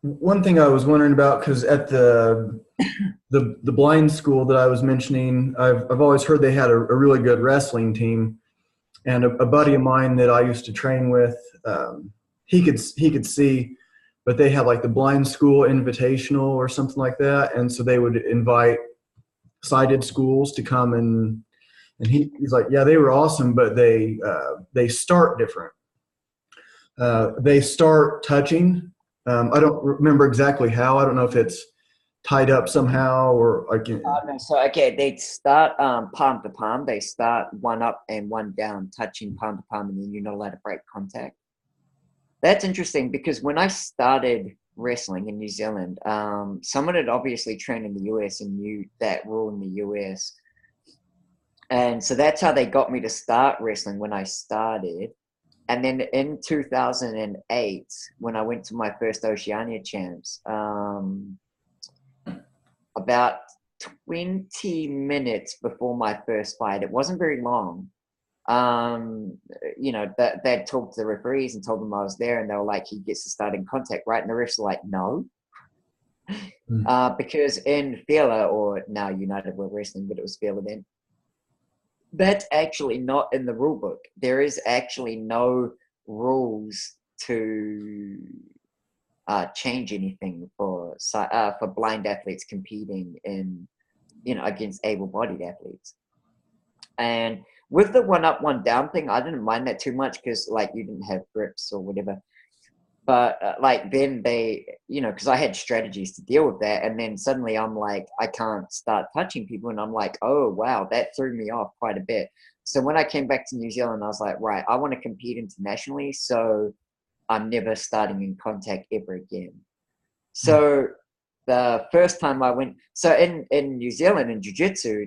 One thing I was wondering about, because at the blind school that I was mentioning, I've always heard they had a really good wrestling team, and a buddy of mine that I used to train with, he could see. But they had like the blind school invitational or something like that. And so they would invite sighted schools to come, and he's like, yeah, they were awesome, but they start different. They start touching. I don't remember exactly how. I don't know if it's tied up somehow or I can. No, so okay, they start palm to palm. They start one up and one down, touching palm to palm, and then you're not allowed to break contact. That's interesting, because when I started wrestling in New Zealand, someone had obviously trained in the US and knew that rule in the US. And so that's how they got me to start wrestling when I started. And then in 2008, when I went to my first Oceania champs, about 20 minutes before my first fight, it wasn't very long, that they'd talked to the referees and told them I was there, and they were like, he gets to start in contact, right? And the refs were like, no. Because in Fela, or now United World Wrestling, but it was Fela then, that's actually not in the rule book. There is actually no rules to change anything for blind athletes competing in, against able-bodied athletes. And with the one up, one down thing, I didn't mind that too much, because you didn't have grips or whatever. But then they, because I had strategies to deal with that. And then suddenly I'm like, I can't start touching people. And I'm like, oh, wow, that threw me off quite a bit. So when I came back to New Zealand, I was like, right, I want to compete internationally. So I'm never starting in contact ever again. So the first time I went, so in New Zealand in jiu-jitsu,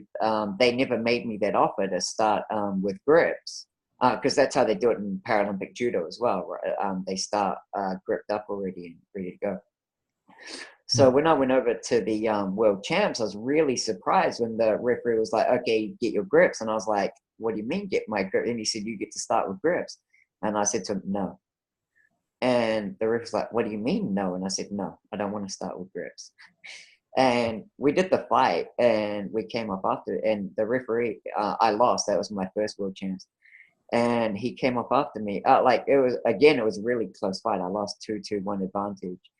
they never made me that offer to start with grips. because that's how they do it in Paralympic judo as well. Right? They start gripped up already and ready to go. So when I went over to the world champs, I was really surprised when the referee was like, "Okay, get your grips," and I was like, "What do you mean get my grip?" And he said, "You get to start with grips," and I said to him, "No." And the ref was like, "What do you mean no?" And I said, "No, I don't want to start with grips." And we did the fight, and we came up after, and the referee, I lost. That was my first world champs, and he came up after me. Like it was again, it was a really close fight. I lost 2-1 advantage.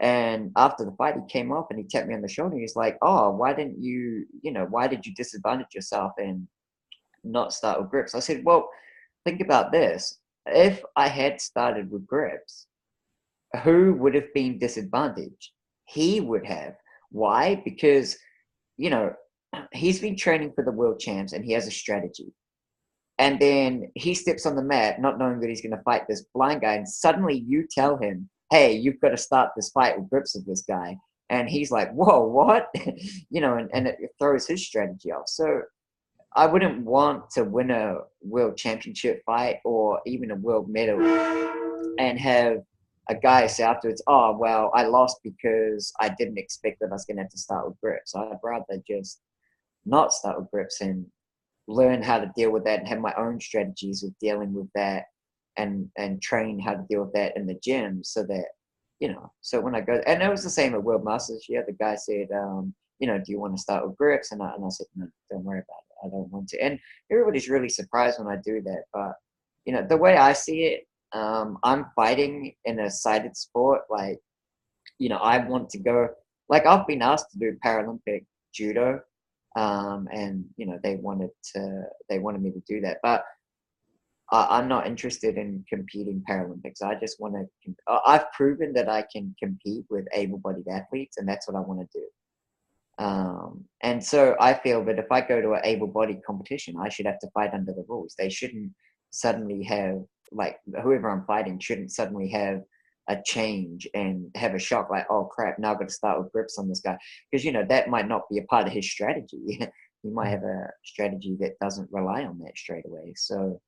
And after the fight, he came up and he tapped me on the shoulder. He's like, "Oh, why didn't you, why did you disadvantage yourself and not start with grips?" I said, "Well, think about this. If I had started with grips, who would have been disadvantaged? He would have. Why? Because, you know, he's been training for the world champs and he has a strategy. And then he steps on the mat, not knowing that he's going to fight this blind guy. And suddenly you tell him, hey, you've got to start this fight with grips with this guy. And he's like, whoa, what? And it throws his strategy off. So I wouldn't want to win a world championship fight or even a world medal and have a guy say afterwards, oh, well, I lost because I didn't expect that I was going to have to start with grips. I'd rather just not start with grips and learn how to deal with that and have my own strategies with dealing with that and train how to deal with that in the gym so that, so when I go, and it was the same at World Masters. Yeah, the guy said, do you want to start with grips? And I said, no, don't worry about it. I don't want to. And everybody's really surprised when I do that. But, the way I see it, I'm fighting in a sided sport. Like, I want to go, like I've been asked to do Paralympic judo. And, they wanted me to do that. But I'm not interested in competing Paralympics. I just want to, I've proven that I can compete with able-bodied athletes, and that's what I want to do. And so I feel that if I go to an able-bodied competition, I should have to fight under the rules. They shouldn't suddenly have, like, whoever I'm fighting shouldn't suddenly have a change and have a shock like, oh crap, now I've got to start with grips on this guy. Because, that might not be a part of his strategy. He might have a strategy that doesn't rely on that straight away. So,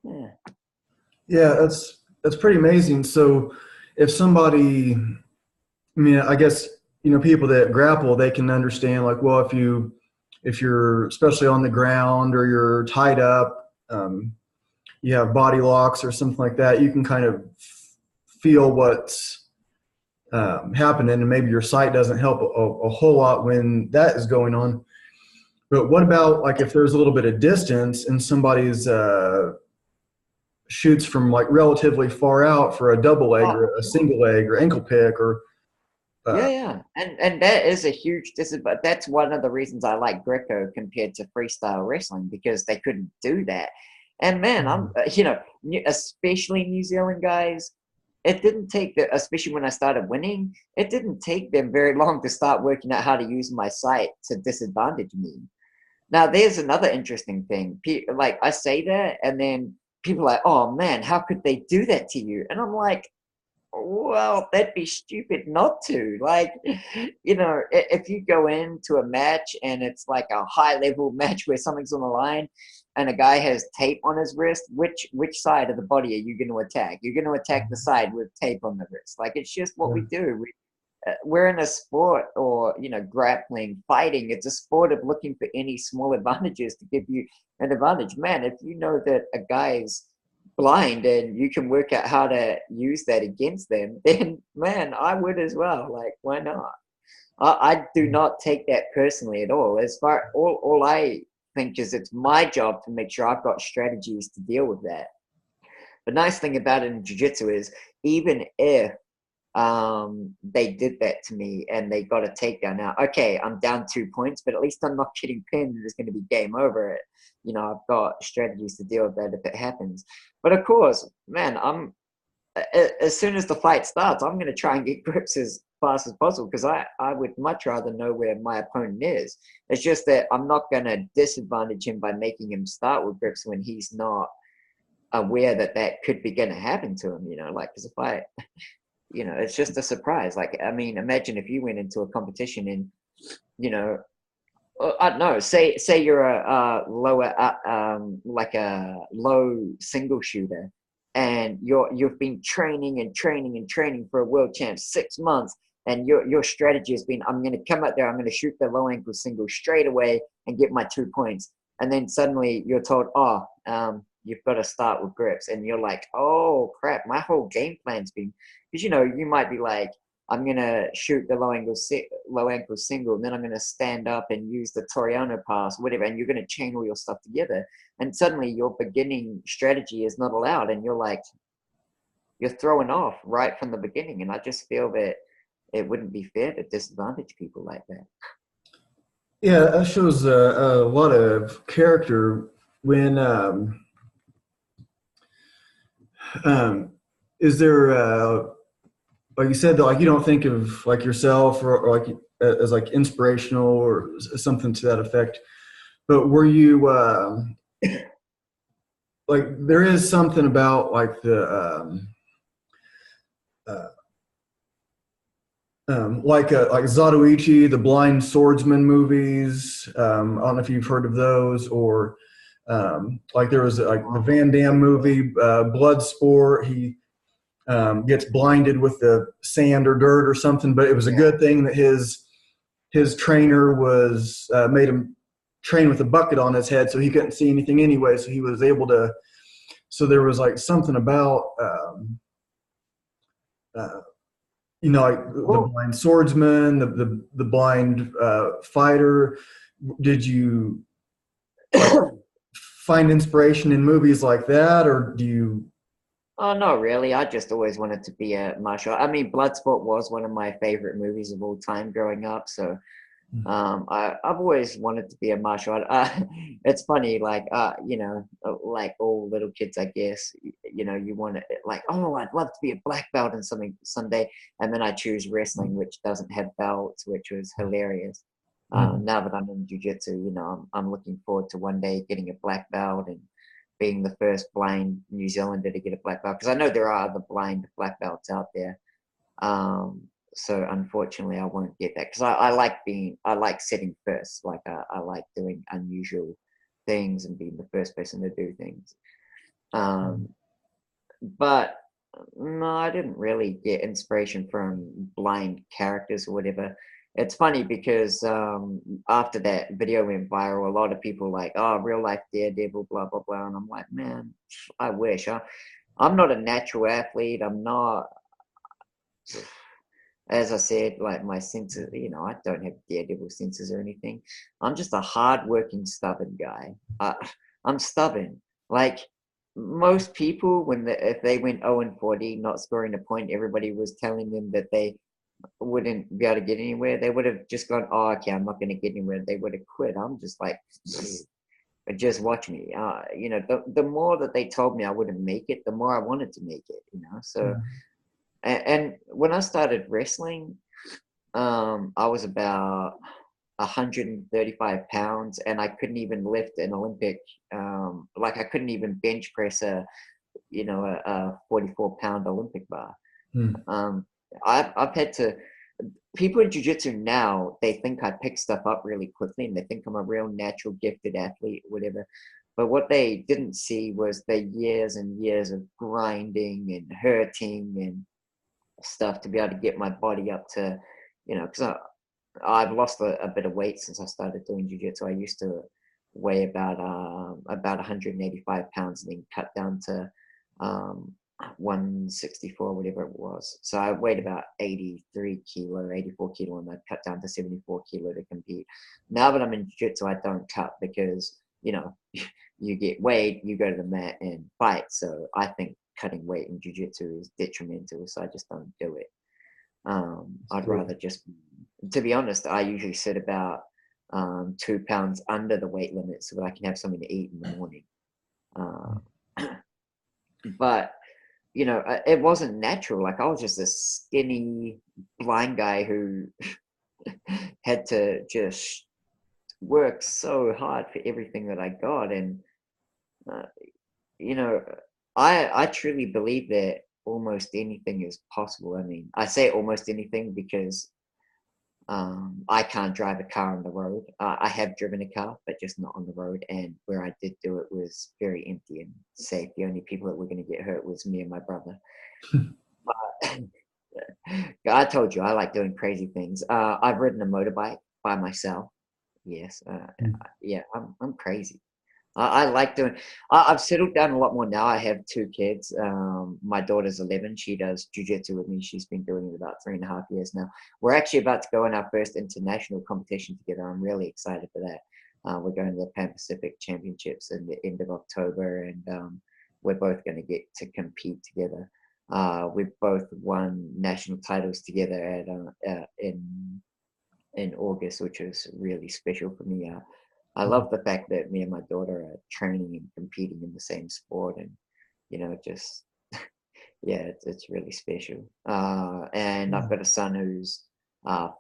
yeah. Yeah, that's pretty amazing. So if somebody, I mean, I guess, people that grapple, they can understand like, well, if you're especially on the ground or you're tied up, you have body locks or something like that, you can kind of feel what's happening, and maybe your sight doesn't help a whole lot when that is going on. But what about like if there's a little bit of distance and somebody's shoots from like relatively far out for a double leg or a single leg or ankle pick or yeah. And that is a huge disadvantage. That's one of the reasons I like Greco compared to freestyle wrestling, because they couldn't do that. And man, I'm, especially New Zealand guys, it didn't take the, especially when I started winning, it didn't take them very long to start working out how to use my sight to disadvantage me. Now, there's another interesting thing. Like I say that, and then people are like, oh man, how could they do that to you? And I'm like, well, that'd be stupid not to. Like, if you go into a match and it's like a high level match where something's on the line and a guy has tape on his wrist, which side of the body are you going to attack? You're going to attack the side with tape on the wrist. Like, it's just what we do. We're in a sport, or grappling, fighting. It's a sport of looking for any small advantages to give you an advantage. Man, if you know that a guy's blind and you can work out how to use that against them, then man, I would as well. Like, why not? I do not take that personally at all. As far all I think is it's my job to make sure I've got strategies to deal with that. The nice thing about it in jiu-jitsu is even if they did that to me and they got a takedown. Now, okay, I'm down 2 points, but at least I'm not getting pinned and it's going to be game over. I've got strategies to deal with that if it happens. But of course, man, as soon as the fight starts, I'm going to try and get grips as fast as possible, because I would much rather know where my opponent is. It's just that I'm not going to disadvantage him by making him start with grips when he's not aware that could be going to happen to him, like, because if I it's just a surprise. Like, I mean, imagine if you went into a competition and, I don't know. Say you're a lower, like a low single shooter, and you've been training and training and training for a world champ 6 months, and your strategy has been, I'm going to come out there, I'm going to shoot the low ankle single straight away and get my 2 points, and then suddenly you're told, oh, you've got to start with grips, and you're like, oh crap, my whole game plan's been, because you might be like, I'm gonna shoot the low ankle single, and then I'm gonna stand up and use the Toriano pass, whatever, and you're gonna chain all your stuff together. And suddenly your beginning strategy is not allowed, and you're thrown off right from the beginning. And I just feel that it wouldn't be fair to disadvantage people like that. Yeah, that shows a lot of character. When um, is there like you said that like you don't think of like yourself or like as like inspirational or something to that effect, but were you like there is something about like the uh, like Zatoichi, the Blind Swordsman movies. I don't know if you've heard of those, or like there was like the Van Damme movie, Bloodsport. He gets blinded with the sand or dirt or something, but it was a Yeah. good thing that his trainer was made him train with a bucket on his head, so he couldn't see anything anyway. So he was able to. So there was like something about. Uh, like the Well, blind swordsman, the blind fighter. Did you like find inspiration in movies like that, or do you? oh, not really. I just always wanted to be a martial. I mean, Bloodsport was one of my favorite movies of all time growing up. So I've always wanted to be a martial art. It's funny, like all little kids, I guess. You want to like, oh, I'd love to be a black belt in something someday, and then I choose wrestling, which doesn't have belts, which was hilarious. Now that I'm in jujitsu, I'm looking forward to one day getting a black belt and being the first blind New Zealander to get a black belt, because I know there are other blind black belts out there. Um, so unfortunately, I won't get that because I like setting first. Like I like doing unusual things and being the first person to do things. Um, but no, I didn't really get inspiration from blind characters or whatever. It's funny because after that video went viral, a lot of people like, oh, real life Daredevil, blah blah blah, and I'm like, man, I wish. I'm not a natural athlete. I'm not, as I said, like my senses, I don't have daredevil senses or anything. I'm just a hardworking, stubborn guy. I'm stubborn. Like most people, if they went 0-40, not scoring a point, everybody was telling them that they wouldn't be able to get anywhere. They would have just gone, oh, okay, I'm not going to get anywhere. They would have quit. I'm just like, just watch me. The more that they told me I wouldn't make it, the more I wanted to make it. So. And when I started wrestling, I was about 135 pounds, and I couldn't even lift an Olympic, like I couldn't even bench press a 44-pound Olympic bar. Um, I've had to. People in jiu-jitsu now, they think I pick stuff up really quickly, and they think I'm a real natural gifted athlete, whatever. But what they didn't see was the years and years of grinding and hurting and stuff to be able to get my body up to, because I've lost a bit of weight since I started doing jiu-jitsu. I used to weigh about 185 pounds and then cut down to 164, whatever it was. So I weighed about 83 kilo, 84 kilo, and I cut down to 74 kilo to compete. Now that I'm in jiu-jitsu, I don't cut because, you get weighed, you go to the mat and fight. So I think cutting weight in jiu-jitsu is detrimental, so I just don't do it. I'd rather just, to be honest, I usually sit about 2 pounds under the weight limit so that I can have something to eat in the morning. But it wasn't natural. Like I was just a skinny blind guy who had to just work so hard for everything that I got. And I truly believe that almost anything is possible. I mean, I say almost anything because I can't drive a car on the road. I have driven a car, but just not on the road. And where I did do it was very empty and safe. The only people that were going to get hurt was me and my brother. I told you I like doing crazy things. I've ridden a motorbike by myself. Yes, yeah, I'm crazy. I like doing. I've settled down a lot more now. I have two kids. My daughter's 11. She does jujitsu with me. She's been doing it about 3.5 years now. We're actually about to go on our first international competition together. I'm really excited for that. We're going to the Pan Pacific Championships in the end of October, and we're both going to get to compete together. We've both won national titles together in August, which was really special for me. I love the fact that me and my daughter are training and competing in the same sport, and just yeah, it's really special. And I've got a son who's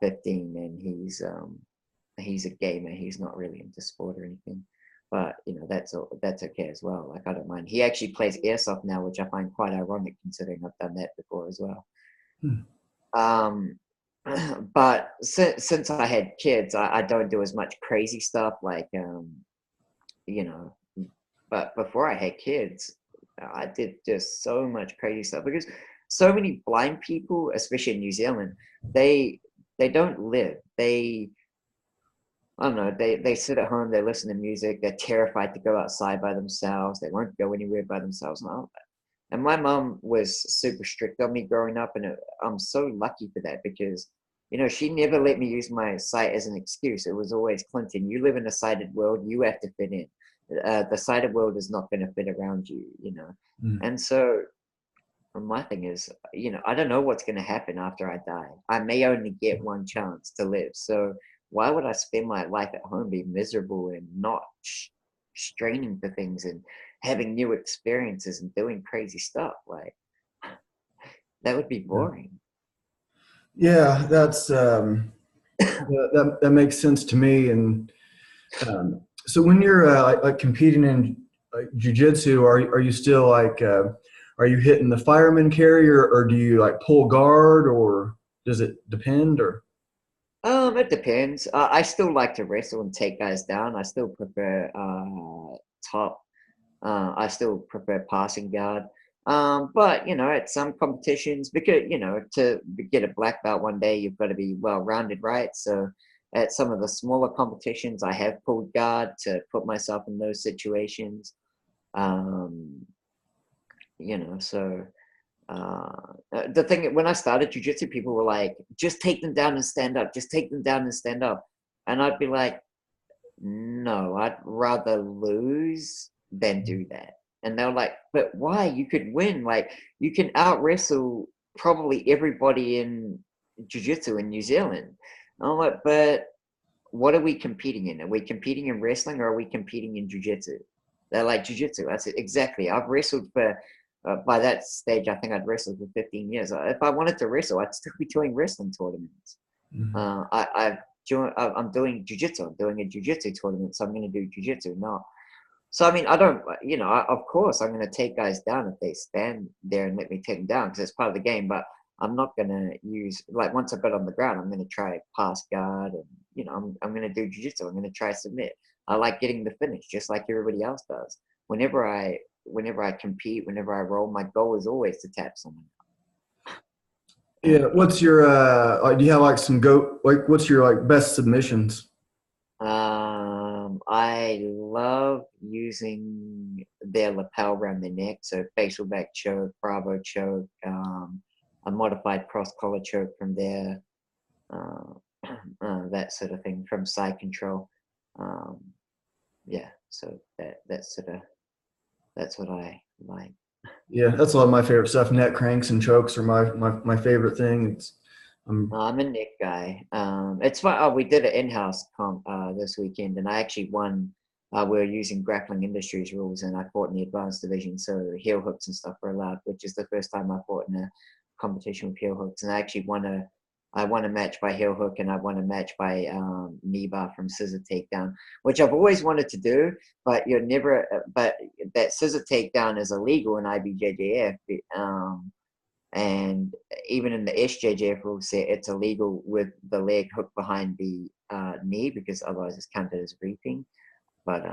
15, and he's a gamer. He's not really into sport or anything, but that's okay as well. Like, I don't mind. He actually plays airsoft now, which I find quite ironic considering I've done that before as well. Um, but since I had kids, I don't do as much crazy stuff like you know. But before I had kids, I did just so much crazy stuff because so many blind people, especially in New Zealand, they don't live. I don't know. They sit at home. They listen to music. They're terrified to go outside by themselves. They won't go anywhere by themselves. And my mom was super strict on me growing up, and I'm so lucky for that because, she never let me use my sight as an excuse. It was always, Clinton, you live in a sighted world. You have to fit in. The sighted world is not going to fit around you. And so my thing is, I don't know what's going to happen after I die. I may only get one chance to live. So why would I spend my life at home being miserable and not straining for things and having new experiences and doing crazy stuff? Like, that would be boring. Yeah, that makes sense to me. And so when you're like competing in jujitsu, are you still like are you hitting the fireman carry, or do you like pull guard, or does it depend? Or It depends. I still like to wrestle and take guys down. I still prefer top. I still prefer passing guard. But at some competitions, because to get a black belt one day, you've got to be well rounded, right? So at some of the smaller competitions, I have pulled guard to put myself in those situations. Um, so the thing, when I started jujitsu, people were like, just take them down and stand up, just take them down and stand up. And I'd be like, no, I'd rather lose than do that. And they're like, but why? You could win. Like, you can out wrestle probably everybody in jiu-jitsu in New Zealand. And I'm like, but what are we competing in? Are we competing in wrestling, or are we competing in jiu-jitsu? They're like, jiu-jitsu. I said, exactly. I've wrestled for, by that stage, I think I'd wrestled for 15 years. If I wanted to wrestle, I'd still be doing wrestling tournaments. I'm doing jiu-jitsu. I'm doing a jiu-jitsu tournament, so I'm going to do jiu-jitsu now. So, I mean, I don't, of course, I'm going to take guys down if they stand there and let me take them down because it's part of the game. But I'm not going to use, like, once I got on the ground, I'm going to try pass guard and, I'm going to do jiu-jitsu. I'm going to try submit. I like getting the finish just like everybody else does. Whenever I compete, whenever I roll, my goal is always to tap someone. Yeah, what's your do you have like what's your like best submissions? I love using their lapel around their neck, so facial back choke, bravo choke, a modified cross collar choke from there, that sort of thing from side control. Yeah, so that's what I like. Yeah, that's a lot of my favorite stuff. Neck cranks and chokes are my favorite thing. I'm a neck guy. It's fun. Oh, we did an in-house comp this weekend, and I actually won. We were using Grappling Industries rules, and I fought in the advanced division, so heel hooks and stuff were allowed, which is the first time I fought in a competition with heel hooks. And I actually I won a match by heel hook, and I won a match by knee bar from scissor takedown, which I've always wanted to do, but you're never. But that scissor takedown is illegal in IBJJF. And even in the SJJF rule set, it's illegal with the leg hooked behind the knee because otherwise it's counted as reaping. But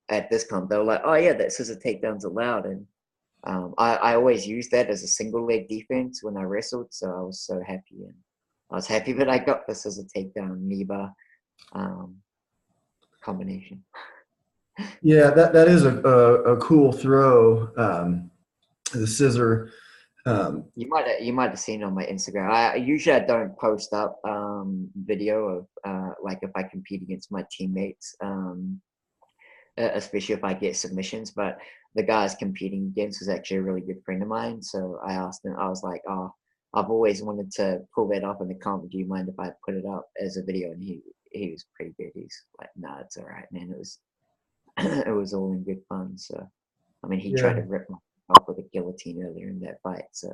at this comp, they were like, oh yeah, that scissor takedown's allowed. And I always used that as a single leg defense when I wrestled. So I was so happy. And I was happy that I got the scissor takedown knee bar combination. Yeah, that is a cool throw. The scissor. You might have seen it on my Instagram. I usually I don't post up video of like if I compete against my teammates, especially if I get submissions. But the guy I was competing against was actually a really good friend of mine. So I asked him. I was like, "Oh, I've always wanted to pull that up in the comp. Do you mind if I put it up as a video?" And he was pretty good. He's like, "No, it's all right, man. It was it was all in good fun." So I mean, he tried Yeah, to rip my off with a guillotine earlier in that fight. So.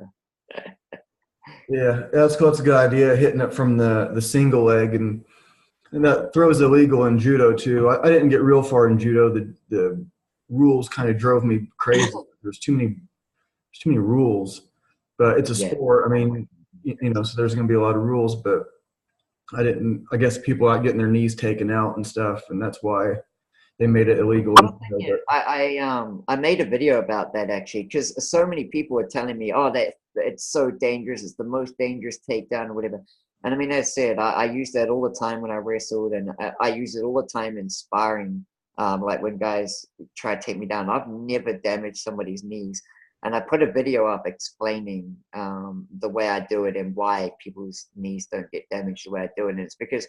yeah, that's cool. That's a good idea. Hitting it from the single leg, and that throw is illegal in judo too. I didn't get real far in judo. The rules kind of drove me crazy. There's too many rules, but it's a Yeah. sport. I mean, so there's going to be a lot of rules, but I didn't. I guess people are getting their knees taken out and stuff, and that's why they made it illegal. Well, In judo, I made a video about that actually because so many people were telling me, oh, that it's so dangerous. It's the most dangerous takedown or whatever. And I mean, as I said, I use that all the time when I wrestled, and I use it all the time in sparring. Like when guys try to take me down, I've never damaged somebody's knees. And I put a video up explaining the way I do it and why people's knees don't get damaged the way I do it. And it's because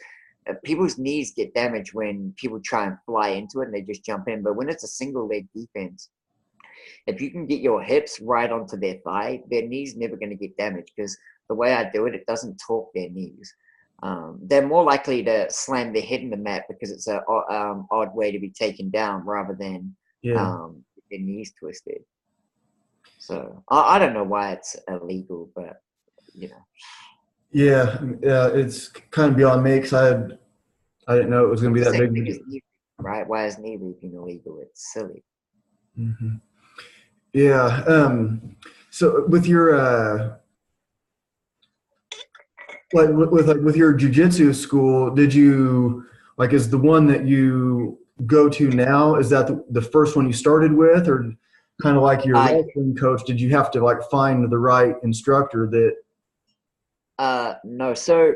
people's knees get damaged when people try and fly into it and they just jump in. But when it's a single leg defense, if you can get your hips right onto their thigh, their knees never going to get damaged because the way I do it, it doesn't torque their knees. They're more likely to slam their head in the mat because it's an odd way to be taken down rather than yeah, their knees twisted. So I don't know why it's illegal, but you know. yeah, yeah. It's kind of beyond me because I didn't know it was going to be that Same big. thing as knee reaping, right? Why is knee reaping illegal? It's silly. Hmm. Yeah. So with your with your jujitsu school, did you like is the one that you go to now? Is that the first one you started with, or kind of like your Uh, wrestling coach? Did you have to like find the right instructor that? no. So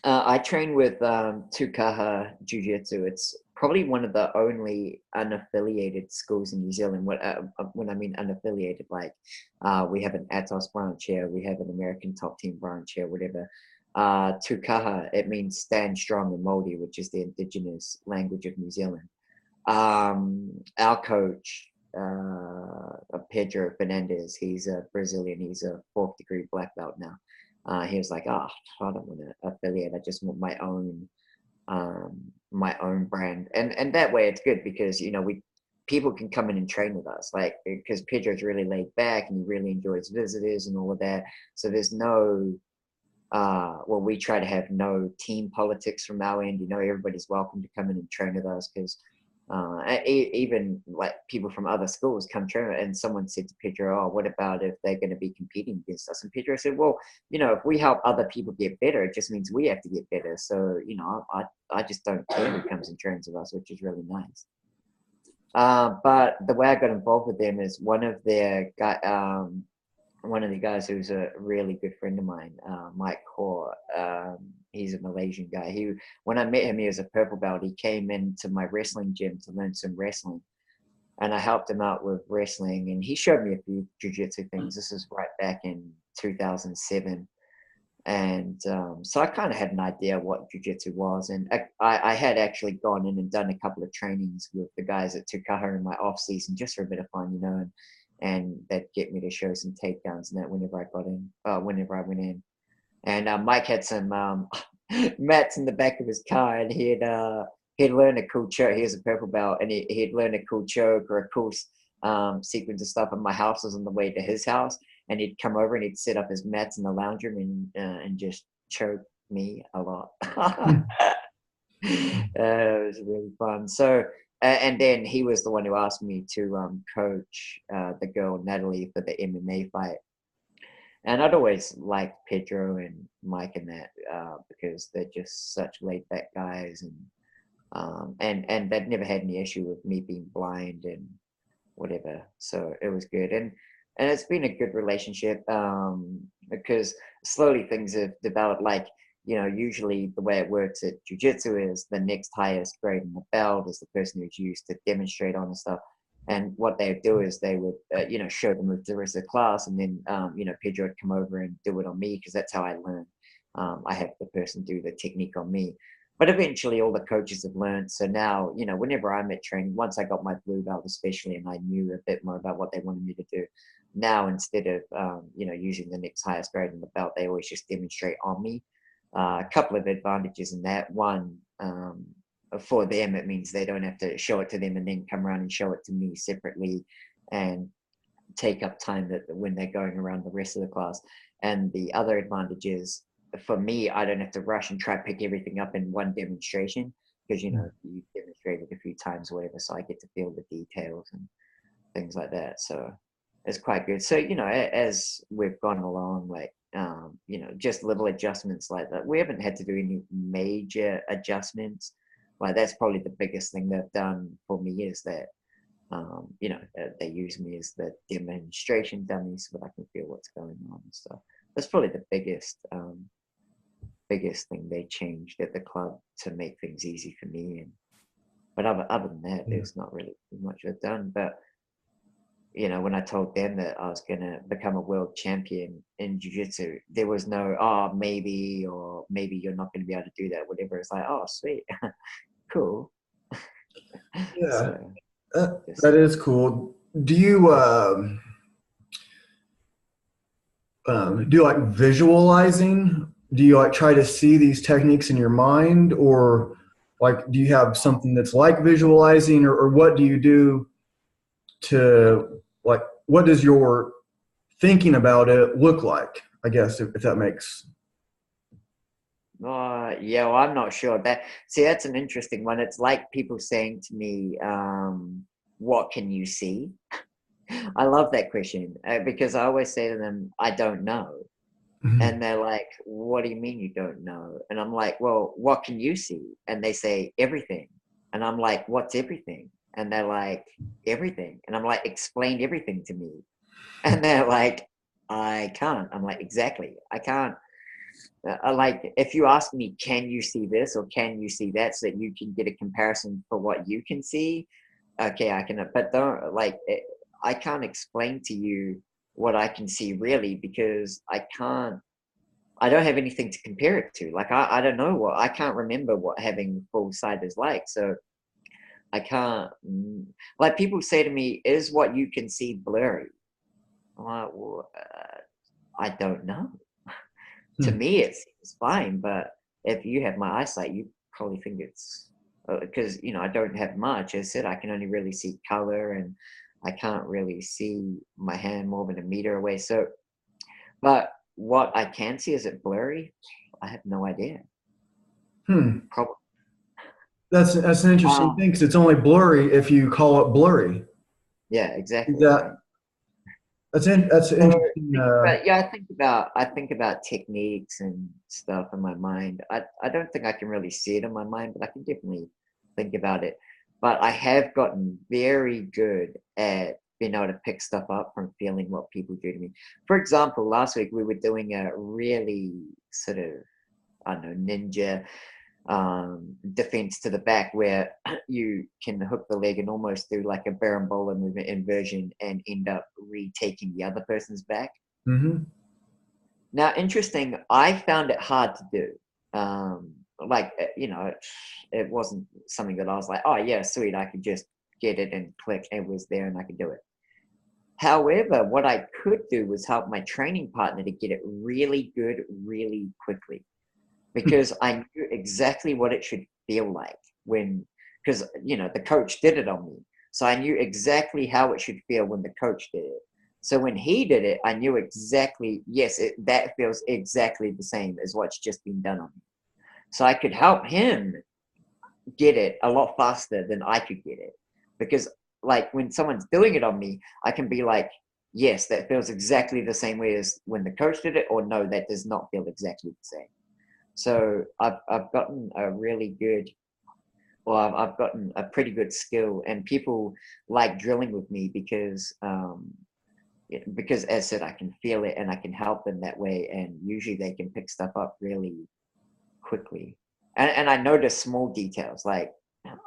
I train with Tukaha Jiu-Jitsu. It's probably one of the only unaffiliated schools in New Zealand. When I mean unaffiliated, like we have an Atos branch here, we have an American top team branch here, whatever. Tukaha, it means stand strong in Māori, which is the indigenous language of New Zealand. Our coach, Pedro Fernandez, he's a Brazilian. He's a fourth degree black belt now. He was like, "Oh, I don't want to affiliate. I just want my own brand." And that way, it's good because people can come in and train with us, like because Pedro's really laid back and he really enjoys visitors and all of that. So there's no, well, we try to have no team politics from our end. Everybody's welcome to come in and train with us because even like people from other schools come train. And someone said to Pedro, "Oh, what about if they're going to be competing against us?" And Pedro said, "Well, if we help other people get better, it just means we have to get better. So, I just don't care who comes and trains with us," which is really nice. But the way I got involved with them is one of the guys who's a really good friend of mine, Mike Hoare. He's a Malaysian guy. When I met him, he was a purple belt. He came into my wrestling gym to learn some wrestling, and I helped him out with wrestling. And he showed me a few jiu-jitsu things. This is right back in 2007, and so I kind of had an idea what jiu-jitsu was. And I had actually gone in and done a couple of trainings with the guys at Tukaha in my off season just for a bit of fun, and that'd get me to show some takedowns and that whenever I went in. And Mike had some mats in the back of his car, and he'd learned a cool choke. He was a purple belt, and he'd learned a cool choke or a cool sequence of stuff. And my house was on the way to his house, and he'd come over and he'd set up his mats in the lounge room and just choke me a lot. It was really fun. So, and then he was the one who asked me to coach the girl Natalie for the MMA fight. And I'd always like Pedro and Mike and that because they're just such laid back guys, and they'd never had any issue with me being blind and whatever. So it was good, and it's been a good relationship because slowly things have developed. Like, usually the way it works at jiu-jitsu is the next highest grade in the belt is the person who's used to demonstrate on and stuff. And what they would do is they would, show them with the rest of the class, and then, Pedro would come over and do it on me because that's how I learned. I have the person do the technique on me. But eventually all the coaches have learned. So now, whenever I'm at training, once I got my blue belt especially, and I knew a bit more about what they wanted me to do, now instead of, using the next highest grade in the belt, they always just demonstrate on me. A couple of advantages in that. One, for them, it means they don't have to show it to them and then come around and show it to me separately and take up time that when they're going around the rest of the class. And the other advantage is, for me, I don't have to rush and try to pick everything up in one demonstration because, you demonstrated a few times or whatever, so I get to feel the details and things like that. So it's quite good. So, as we've gone along, like, just little adjustments like that. We haven't had to do any major adjustments. Like, that's probably the biggest thing they've done for me is that, they use me as the demonstration dummy so that I can feel what's going on and stuff. That's probably the biggest thing they changed at the club to make things easy for me. But other than that, there's not really much they've done. But when I told them that I was gonna become a world champion in jiu-jitsu, there was no, oh, maybe, or maybe you're not gonna be able to do that, whatever. It's like, oh, sweet, cool. Yeah, that is cool. Do you do you like visualizing? Do you like try to see these techniques in your mind, or like do you have something that's like visualizing, or what do you do to, like, what does your thinking about it look like? I guess if that makes. Yeah, well, I'm not sure. That's an interesting one. It's like people saying to me, what can you see? I love that question because I always say to them, I don't know. And they're like, what do you mean you don't know? And I'm like, well, what can you see? And they say, everything. And I'm like, what's everything? And they're like, everything. And I'm like, explain everything to me. And they're like, I can't. I'm like, exactly. I can't. Like, if you ask me, can you see this or can you see that, so that you can get a comparison for what you can see? Okay, I can, but don't, like, I can't explain to you what I can see really, because I don't have anything to compare it to. Like, I don't know I can't remember what having full sight is like. So I can't, like, people say to me, is what you can see blurry? I'm like, well, I don't know. To me, it seems fine, but if you have my eyesight, you probably think it's because, I don't have much. As I said, I can only really see color, and I can't really see my hand more than a meter away. So, but what I can see, is it blurry? I have no idea. Probably. That's an interesting thing, because it's only blurry if you call it blurry. Yeah, exactly. That's interesting. But yeah, I think about techniques and stuff in my mind. I don't think I can really see it in my mind, but I can definitely think about it. But I have gotten very good at being able to pick stuff up from feeling what people do to me. For example, last week we were doing a really sort of, I don't know, ninja defense to the back, where you can hook the leg and almost do like a barambola movement inversion and end up retaking the other person's back. Now, interesting, I found it hard to do. It wasn't something that I was like, oh yeah, sweet, I could just get it and click, it was there and I could do it. However, what I could do was help my training partner to get it really good really quickly, because I knew exactly what it should feel like because the coach did it on me. So I knew exactly how it should feel when the coach did it. So when he did it, I knew exactly, yes, that feels exactly the same as what's just been done on me. So I could help him get it a lot faster than I could get it. Because, like, when someone's doing it on me, I can be like, yes, that feels exactly the same way as when the coach did it, or no, that does not feel exactly the same. So I've gotten a really good, well, I've gotten a pretty good skill, and people like drilling with me because as I said, I can feel it and I can help them that way, and usually they can pick stuff up really quickly. And I notice small details, like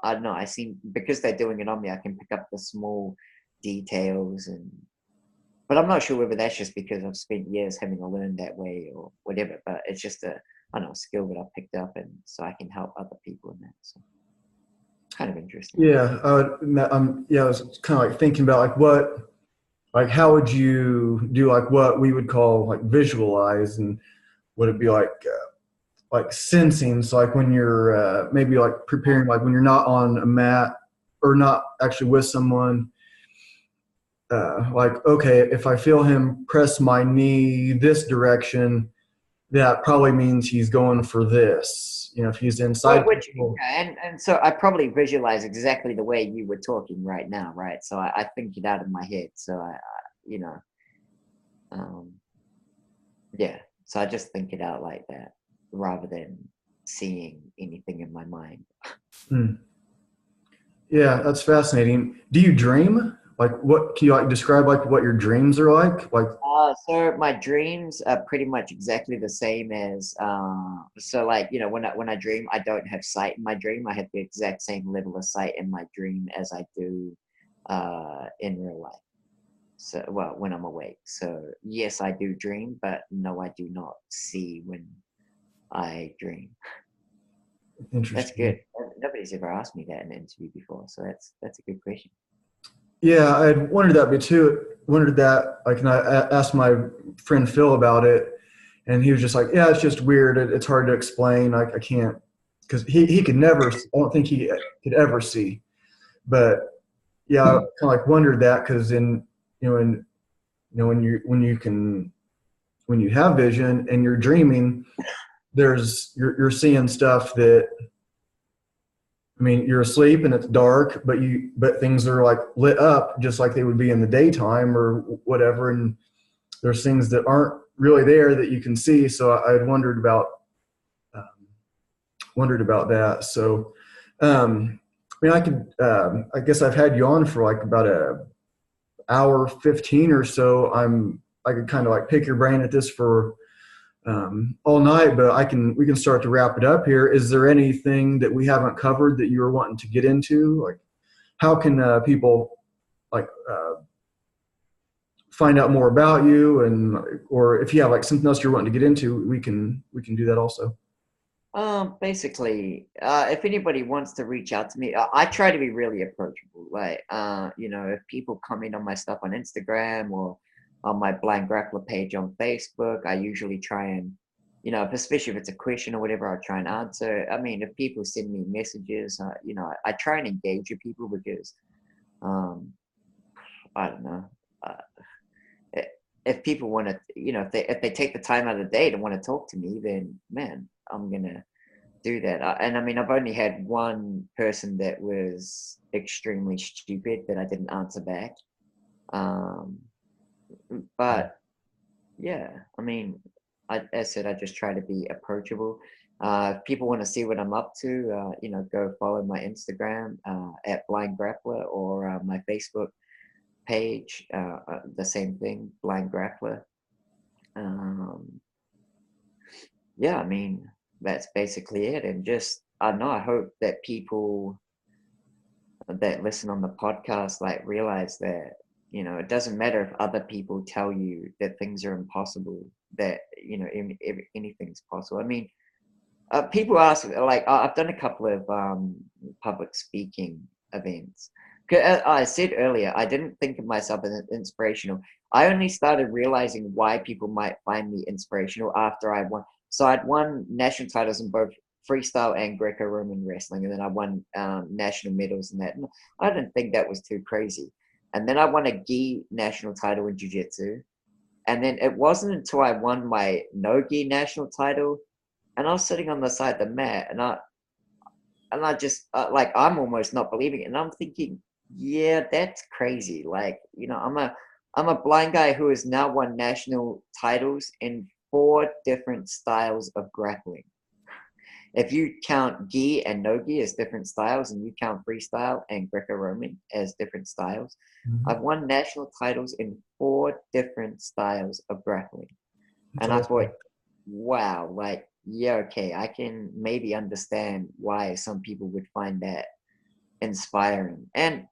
I don't know, I see because they're doing it on me, I can pick up the small details, and but I'm not sure whether that's just because I've spent years having to learn that way or whatever. But it's just a, I don't know, skill that I picked up, and so I can help other people in that. So kind of interesting. Yeah, yeah, I was kind of like thinking about like what, like how would you do like what we would call like visualize, and would it be like sensing? So like when you're maybe like preparing, like when you're not on a mat or not actually with someone, like okay, if I feel him press my knee this direction, that probably means he's going for this. You know, if he's inside Well, which control. yeah, and so I probably visualize exactly the way you were talking right now, right? So I think it out in my head. So you know, um, yeah. So I just think it out like that rather than seeing anything in my mind. Hmm. Yeah, that's fascinating. Do you dream? Like, what can you like describe like what your dreams are like? Like, So my dreams are pretty much exactly the same as so like when I dream I don't have sight in my dream. I have the exact same level of sight in my dream as I do in real life. So well when I'm awake. So yes, I do dream, but no, I do not see when I dream. That's interesting. good. Nobody's ever asked me that in an interview before, so that's a good question. Yeah, I had wondered that, but too wondered that. Like, and asked my friend Phil about it, and he was just like, "Yeah, it's just weird. It's hard to explain. I can't, because he could never. I don't think he could ever see. But yeah, I kind of like wondered that because in when you can when you have vision and you're dreaming, you're seeing stuff that, I mean, you're asleep and it's dark, but things are like lit up just like they would be in the daytime or whatever, and there's things that aren't really there that you can see. So I had um, wondered about that. So, I mean, I guess I've had you on for like about a hour 15 or so. I could kind of like pick your brain at this for all night, but we can start to wrap it up here. Is there anything that we haven't covered that you were wanting to get into? Like, how can people like find out more about you, and or if you have like something else you're wanting to get into, we can do that also. Basically, if anybody wants to reach out to me, I try to be really approachable. Like, if people comment on my stuff on Instagram or on my Blind Grappler page on Facebook, I usually try and, especially if it's a question or whatever, I try and answer. I mean, if people send me messages, I try and engage with people because, um, I don't know. Uh, i- if people want to, if they take the time out of the day to want to talk to me, then man, I'm gonna do that. And I mean, I've only had one person that was extremely stupid that I didn't answer back. Um, but yeah, I mean, as I said, I just try to be approachable. If people want to see what I'm up to, go follow my Instagram at Blind Grappler or my Facebook page, the same thing, Blind Grappler. Um, yeah, I mean, that's basically it. And just, I don't know, I hope that people that listen on the podcast like realize that it doesn't matter if other people tell you that things are impossible, that anything's possible. I mean, people ask, like, I've done a couple of public speaking events. I said earlier, I didn't think of myself as inspirational. I only started realizing why people might find me inspirational after I won. So I'd won national titles in both freestyle and Greco-Roman wrestling, and then I won national medals in that. And I didn't think that was too crazy. And then I won a gi national title in jiu-jitsu. And then it wasn't until I won my no gi national title and I was sitting on the side of the mat, and I just like I'm almost not believing it, and I'm thinking, yeah, that's crazy. Like I'm a blind guy who has now won national titles in 4 different styles of grappling. If you count gi and no gi as different styles, and you count freestyle and Greco-Roman as different styles, Mhm. I've won national titles in 4 different styles of grappling. That's And I thought, awesome. wow, like, yeah, okay, I can maybe understand why some people would find that inspiring. And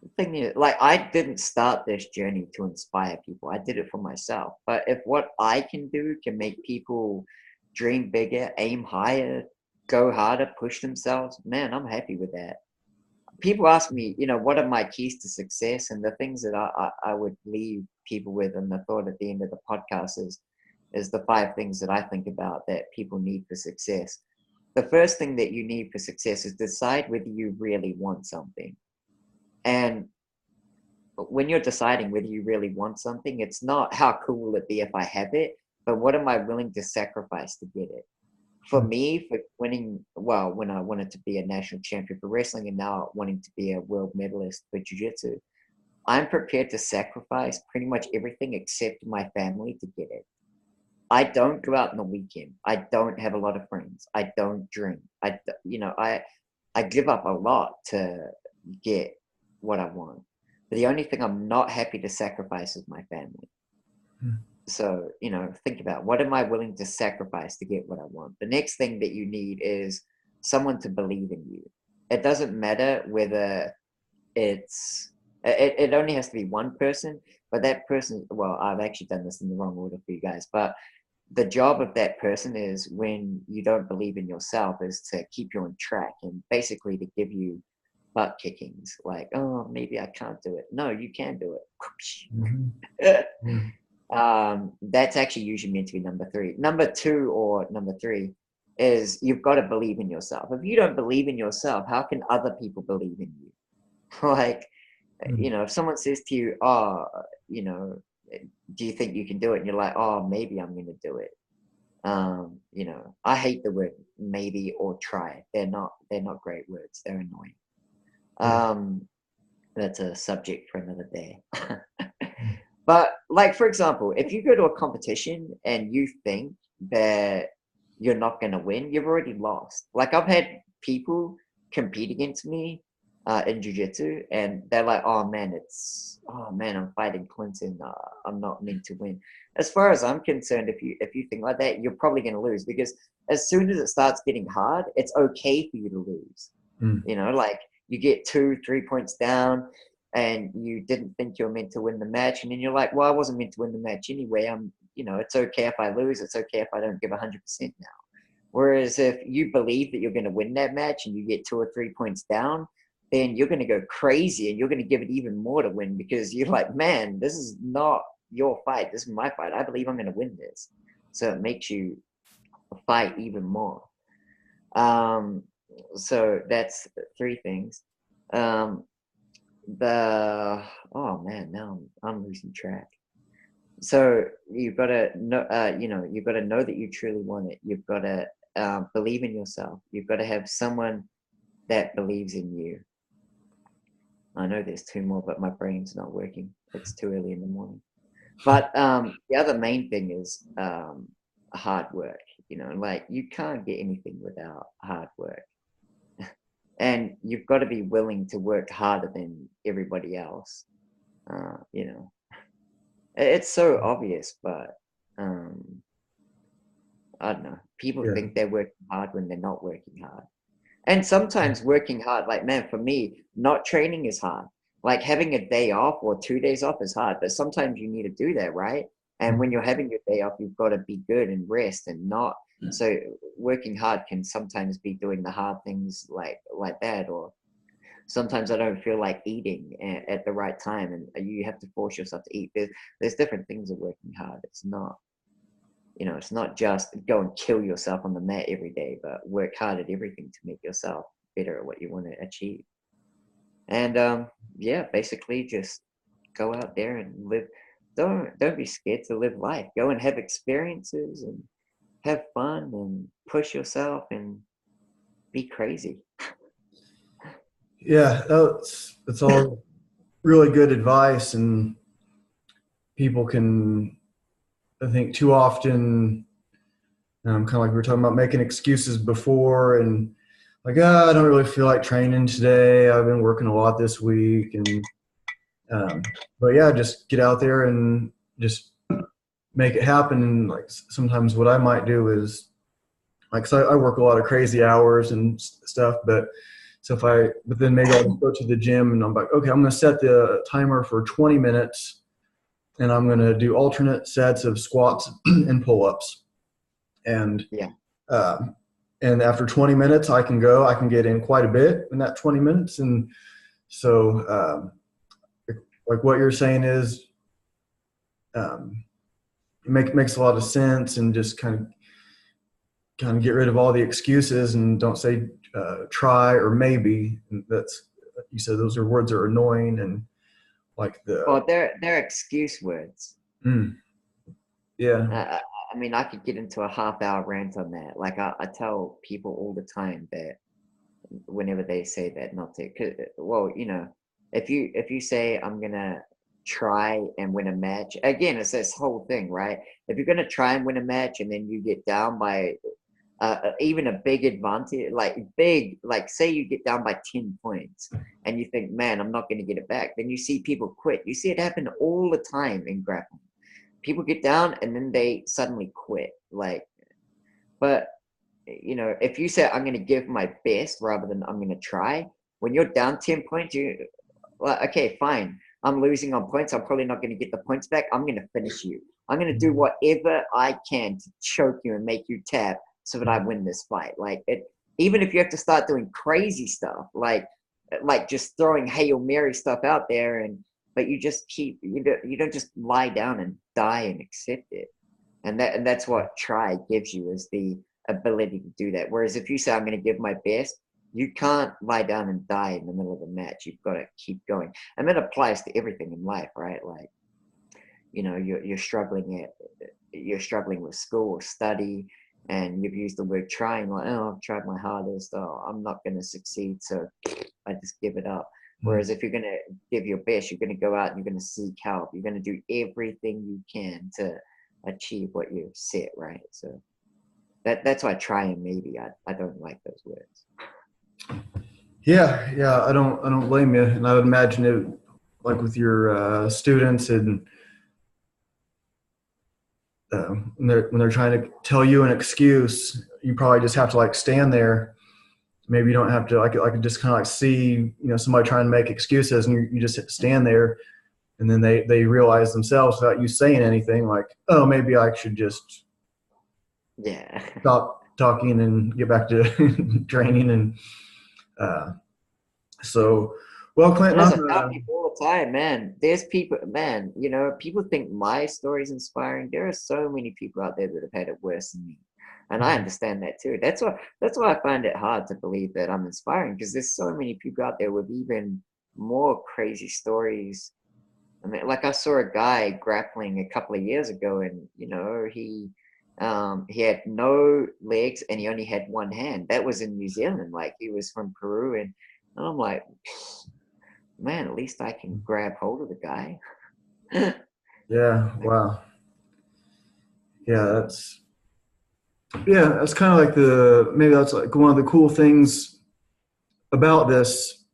the thing is, like, I didn't start this journey to inspire people. I did it for myself. But if what I can do can make people dream bigger, aim higher, go harder, push themselves, man, I'm happy with that. People ask me, what are my keys to success? And the things that I would leave people with, and the thought at the end of the podcast is the 5 things that I think about that people need for success. The first thing that you need for success is decide whether you really want something. And when you're deciding whether you really want something, it's not how cool will it be if I have it, but what am I willing to sacrifice to get it? For Mm. me, for winning, well, when I wanted to be a national champion for wrestling and now wanting to be a world medalist for jiu-jitsu, I'm prepared to sacrifice pretty much everything except my family to get it. I don't go out on the weekend. I don't have a lot of friends. I don't drink. I give up a lot to get what I want. But the only thing I'm not happy to sacrifice is my family. Mm. So, think about what am I willing to sacrifice to get what I want? The next thing that you need is someone to believe in you. It doesn't matter whether it only has to be one person, but that person, well, I've actually done this in the wrong order for you guys, but the job of that person is when you don't believe in yourself is to keep you on track and basically to give you butt kickings like, oh, maybe I can't do it. No, you can do Mhm. it. Yeah. That's actually usually meant to be number 3. Number 2 or number 3 is you've got to believe in yourself. If you don't believe in yourself, how can other people believe in you? Like, Mm. if someone says to you, oh, you know, do you think you can do it? And you're like, oh, maybe I'm going to do it. I hate the word maybe or try. They're not great words. They're annoying. Yeah. Um, that's a subject for another day. Mm. But like, for example, if you go to a competition and you think that you're not going to win, you've already lost. Like, I've had people compete against me in jiu-jitsu, and they're like, oh man, I'm fighting Clinton. I'm not meant to win. As far as I'm concerned, if you think like that, you're probably going to lose, because as soon as it starts getting hard, it's okay for you to lose. Mm. Like, you get 2, 3 points down and you didn't think you were meant to win the match. And then you're like, well, I wasn't meant to win the match anyway. It's okay if I lose. It's okay if I don't give 100% now. Whereas if you believe that you're going to win that match and you get 2 or 3 points down, then you're going to go crazy and you're going to give it even more to win, because you're like, man, this is not your fight. This is my fight. I believe I'm going to win this. So it makes you fight even more. Um, so that's 3 things. Um, the oh man, now I'm losing track. So you've got to know, you've got to know that you truly want it. You've got to believe in yourself. You've got to have someone that believes in you. I know there's 2 more, but my brain's not working. It's too early in the morning. But the other main thing is hard work. Like, you can't get anything without hard work. And you've got to be willing to work harder than everybody else. Uh, you know, it's so obvious, but um, I don't know. People Yeah. think they're working hard when they're not working hard. And sometimes working hard, like, man, for me, not training is hard. Like, having a day off or 2 days off is hard, but sometimes you need to do that, right? And when Mhm. you're having your day off, you've got to be good and rest and not. So working hard can sometimes be doing the hard things like that, or sometimes I don't feel like eating at the right time, and you have to force yourself to eat. There's different things of working hard. It's not just go and kill yourself on the mat every day, but work hard at everything to make yourself better at what you want to achieve. And yeah, basically just go out there and live. Don't be scared to live life. Go and have experiences and have fun and push yourself and be crazy. Yeah. That's all. really good advice, and people can, I think, too often, kind of like we were talking about, making excuses before, and like, I don't really feel like training today. I've been working a lot this week, and but yeah, just get out there and just make it happen. And like sometimes what I might do is like, so I work a lot of crazy hours and stuff, but so but then maybe I'll go to the gym and I'm like, okay, I'm going to set the timer for 20 minutes and I'm going to do alternate sets of squats and pull-ups. And, Yeah. uh, and after 20 minutes, I can get in quite a bit in that 20 minutes. And so, like what you're saying is, makes a lot of sense, and just kind of get rid of all the excuses and don't say try or maybe. And that's, you said those are words that are annoying, and like Well, they're excuse words. mm, yeah. I mean, I could get into a half-hour rant on that. Like I tell people all the time that whenever they say that, not to, well, if you say I'm gonna try and win a match, again, it's this whole thing, right? If you're gonna try and win a match and then you get down by even a big advantage, like say you get down by 10 points and you think, man, I'm not going to get it back. Then you see people quit. You see it happen all the time in grappling. People get down and then they suddenly quit. But if you say I'm going to give my best rather than I'm going to try, when you're down 10 points, well, okay, fine. I'm losing on points. I'm probably not going to get the points back. I'm going to finish you. I'm going to do whatever I can to choke you and make you tap so that I win this fight. Even if you have to start doing crazy stuff, like just throwing Hail Mary stuff out there, but you just you don't just lie down and die and accept it. And that's what try gives you, is the ability to do that. Whereas if you say I'm going to give my best, you can't lie down and die in the middle of a match. You've got to keep going. And that applies to everything in life, right? Like, you're struggling with school or study, and you've used the word trying, like, oh, I've tried my hardest, oh, I'm not going to succeed, so I just give it up. Whereas if you're going to give your best, you're going to go out and you're going to seek help. You're going to do everything you can to achieve what you've set, right? So that's why try and maybe I don't like those words. Yeah, I don't blame you. And I would imagine it, like with your students, and when they're trying to tell you an excuse, you probably just have to like stand there. Maybe you don't have to. I could just kind of like see, somebody trying to make excuses, and you just stand there, and then they realize themselves without you saying anything, like, oh, maybe I should just stop talking and get back to training. And so, well, Clinton, As I tell people all the time, man, there's people, man, people think my story is inspiring. There are so many people out there that have had it worse than me. And I understand that too. That's why I find it hard to believe that I'm inspiring, because there's so many people out there with even more crazy stories. I mean, like I saw a guy grappling a couple of years ago, and he had no legs and he only had one hand. That was in New Zealand. Like, he was from Peru, and I'm like, man, at least I can grab hold of the guy. Yeah, wow. Yeah, that's kind of like maybe that's like one of the cool things about this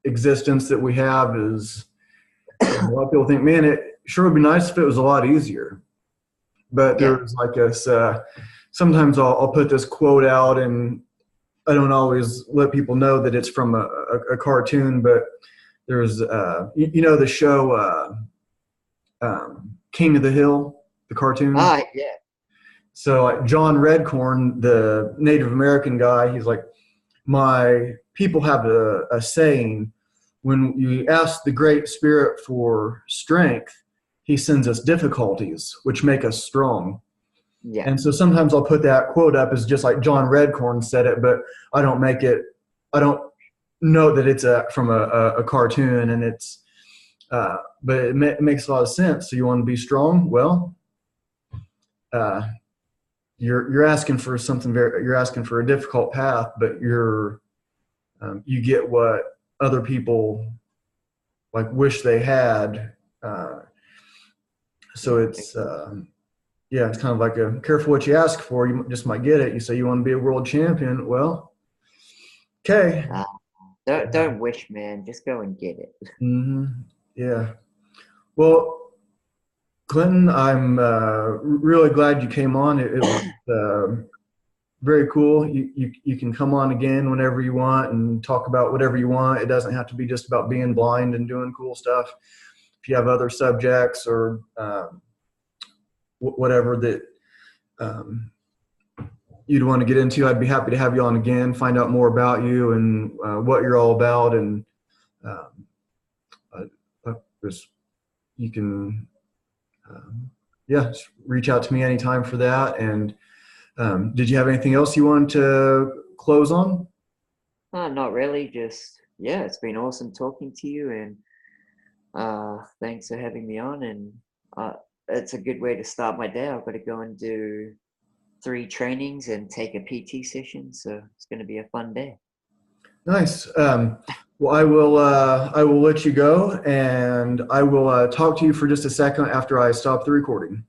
existence that we have, is a lot of people think, man, it sure would be nice if it was a lot easier. But there's like this, sometimes I'll put this quote out, and I don't always let people know that it's from a cartoon, but there's, the show King of the Hill, the cartoon. Ah, yeah. So like John Redcorn, the Native American guy, he's like, my people have a saying, when you ask the Great Spirit for strength, he sends us difficulties, which make us strong. Yeah. And so sometimes I'll put that quote up as just like John Redcorn said it, but I don't know that it's from a cartoon, and it's, but it makes a lot of sense. So you want to be strong? Well, you're asking for something you're asking for a difficult path, but you get what other people like wish they had. Uh, so Yeah, it's yeah, it's kind of like a careful what you ask for. You just might get it. You say you want to be a world champion. Well, okay. uh, don't wish, man. Just go and get it. Hmm. Yeah. Well, Clinton, I'm really glad you came on. It was very cool. You can come on again whenever you want and talk about whatever you want. It doesn't have to be just about being blind and doing cool stuff. If you have other subjects or whatever that um, you'd want to get into, I'd be happy to have you on again, find out more about you and what you're all about. And um, just, you can, yeah, just reach out to me anytime for that. And did you have anything else you wanted to close on? Not really. Just yeah, it's been awesome talking to you, and thanks for having me on. And uh, it's a good way to start my day. I've got to go and do 3 trainings and take a PT session, so it's going to be a fun day. Nice. Well, I will let you go, and I will talk to you for just a second after I stop the recording.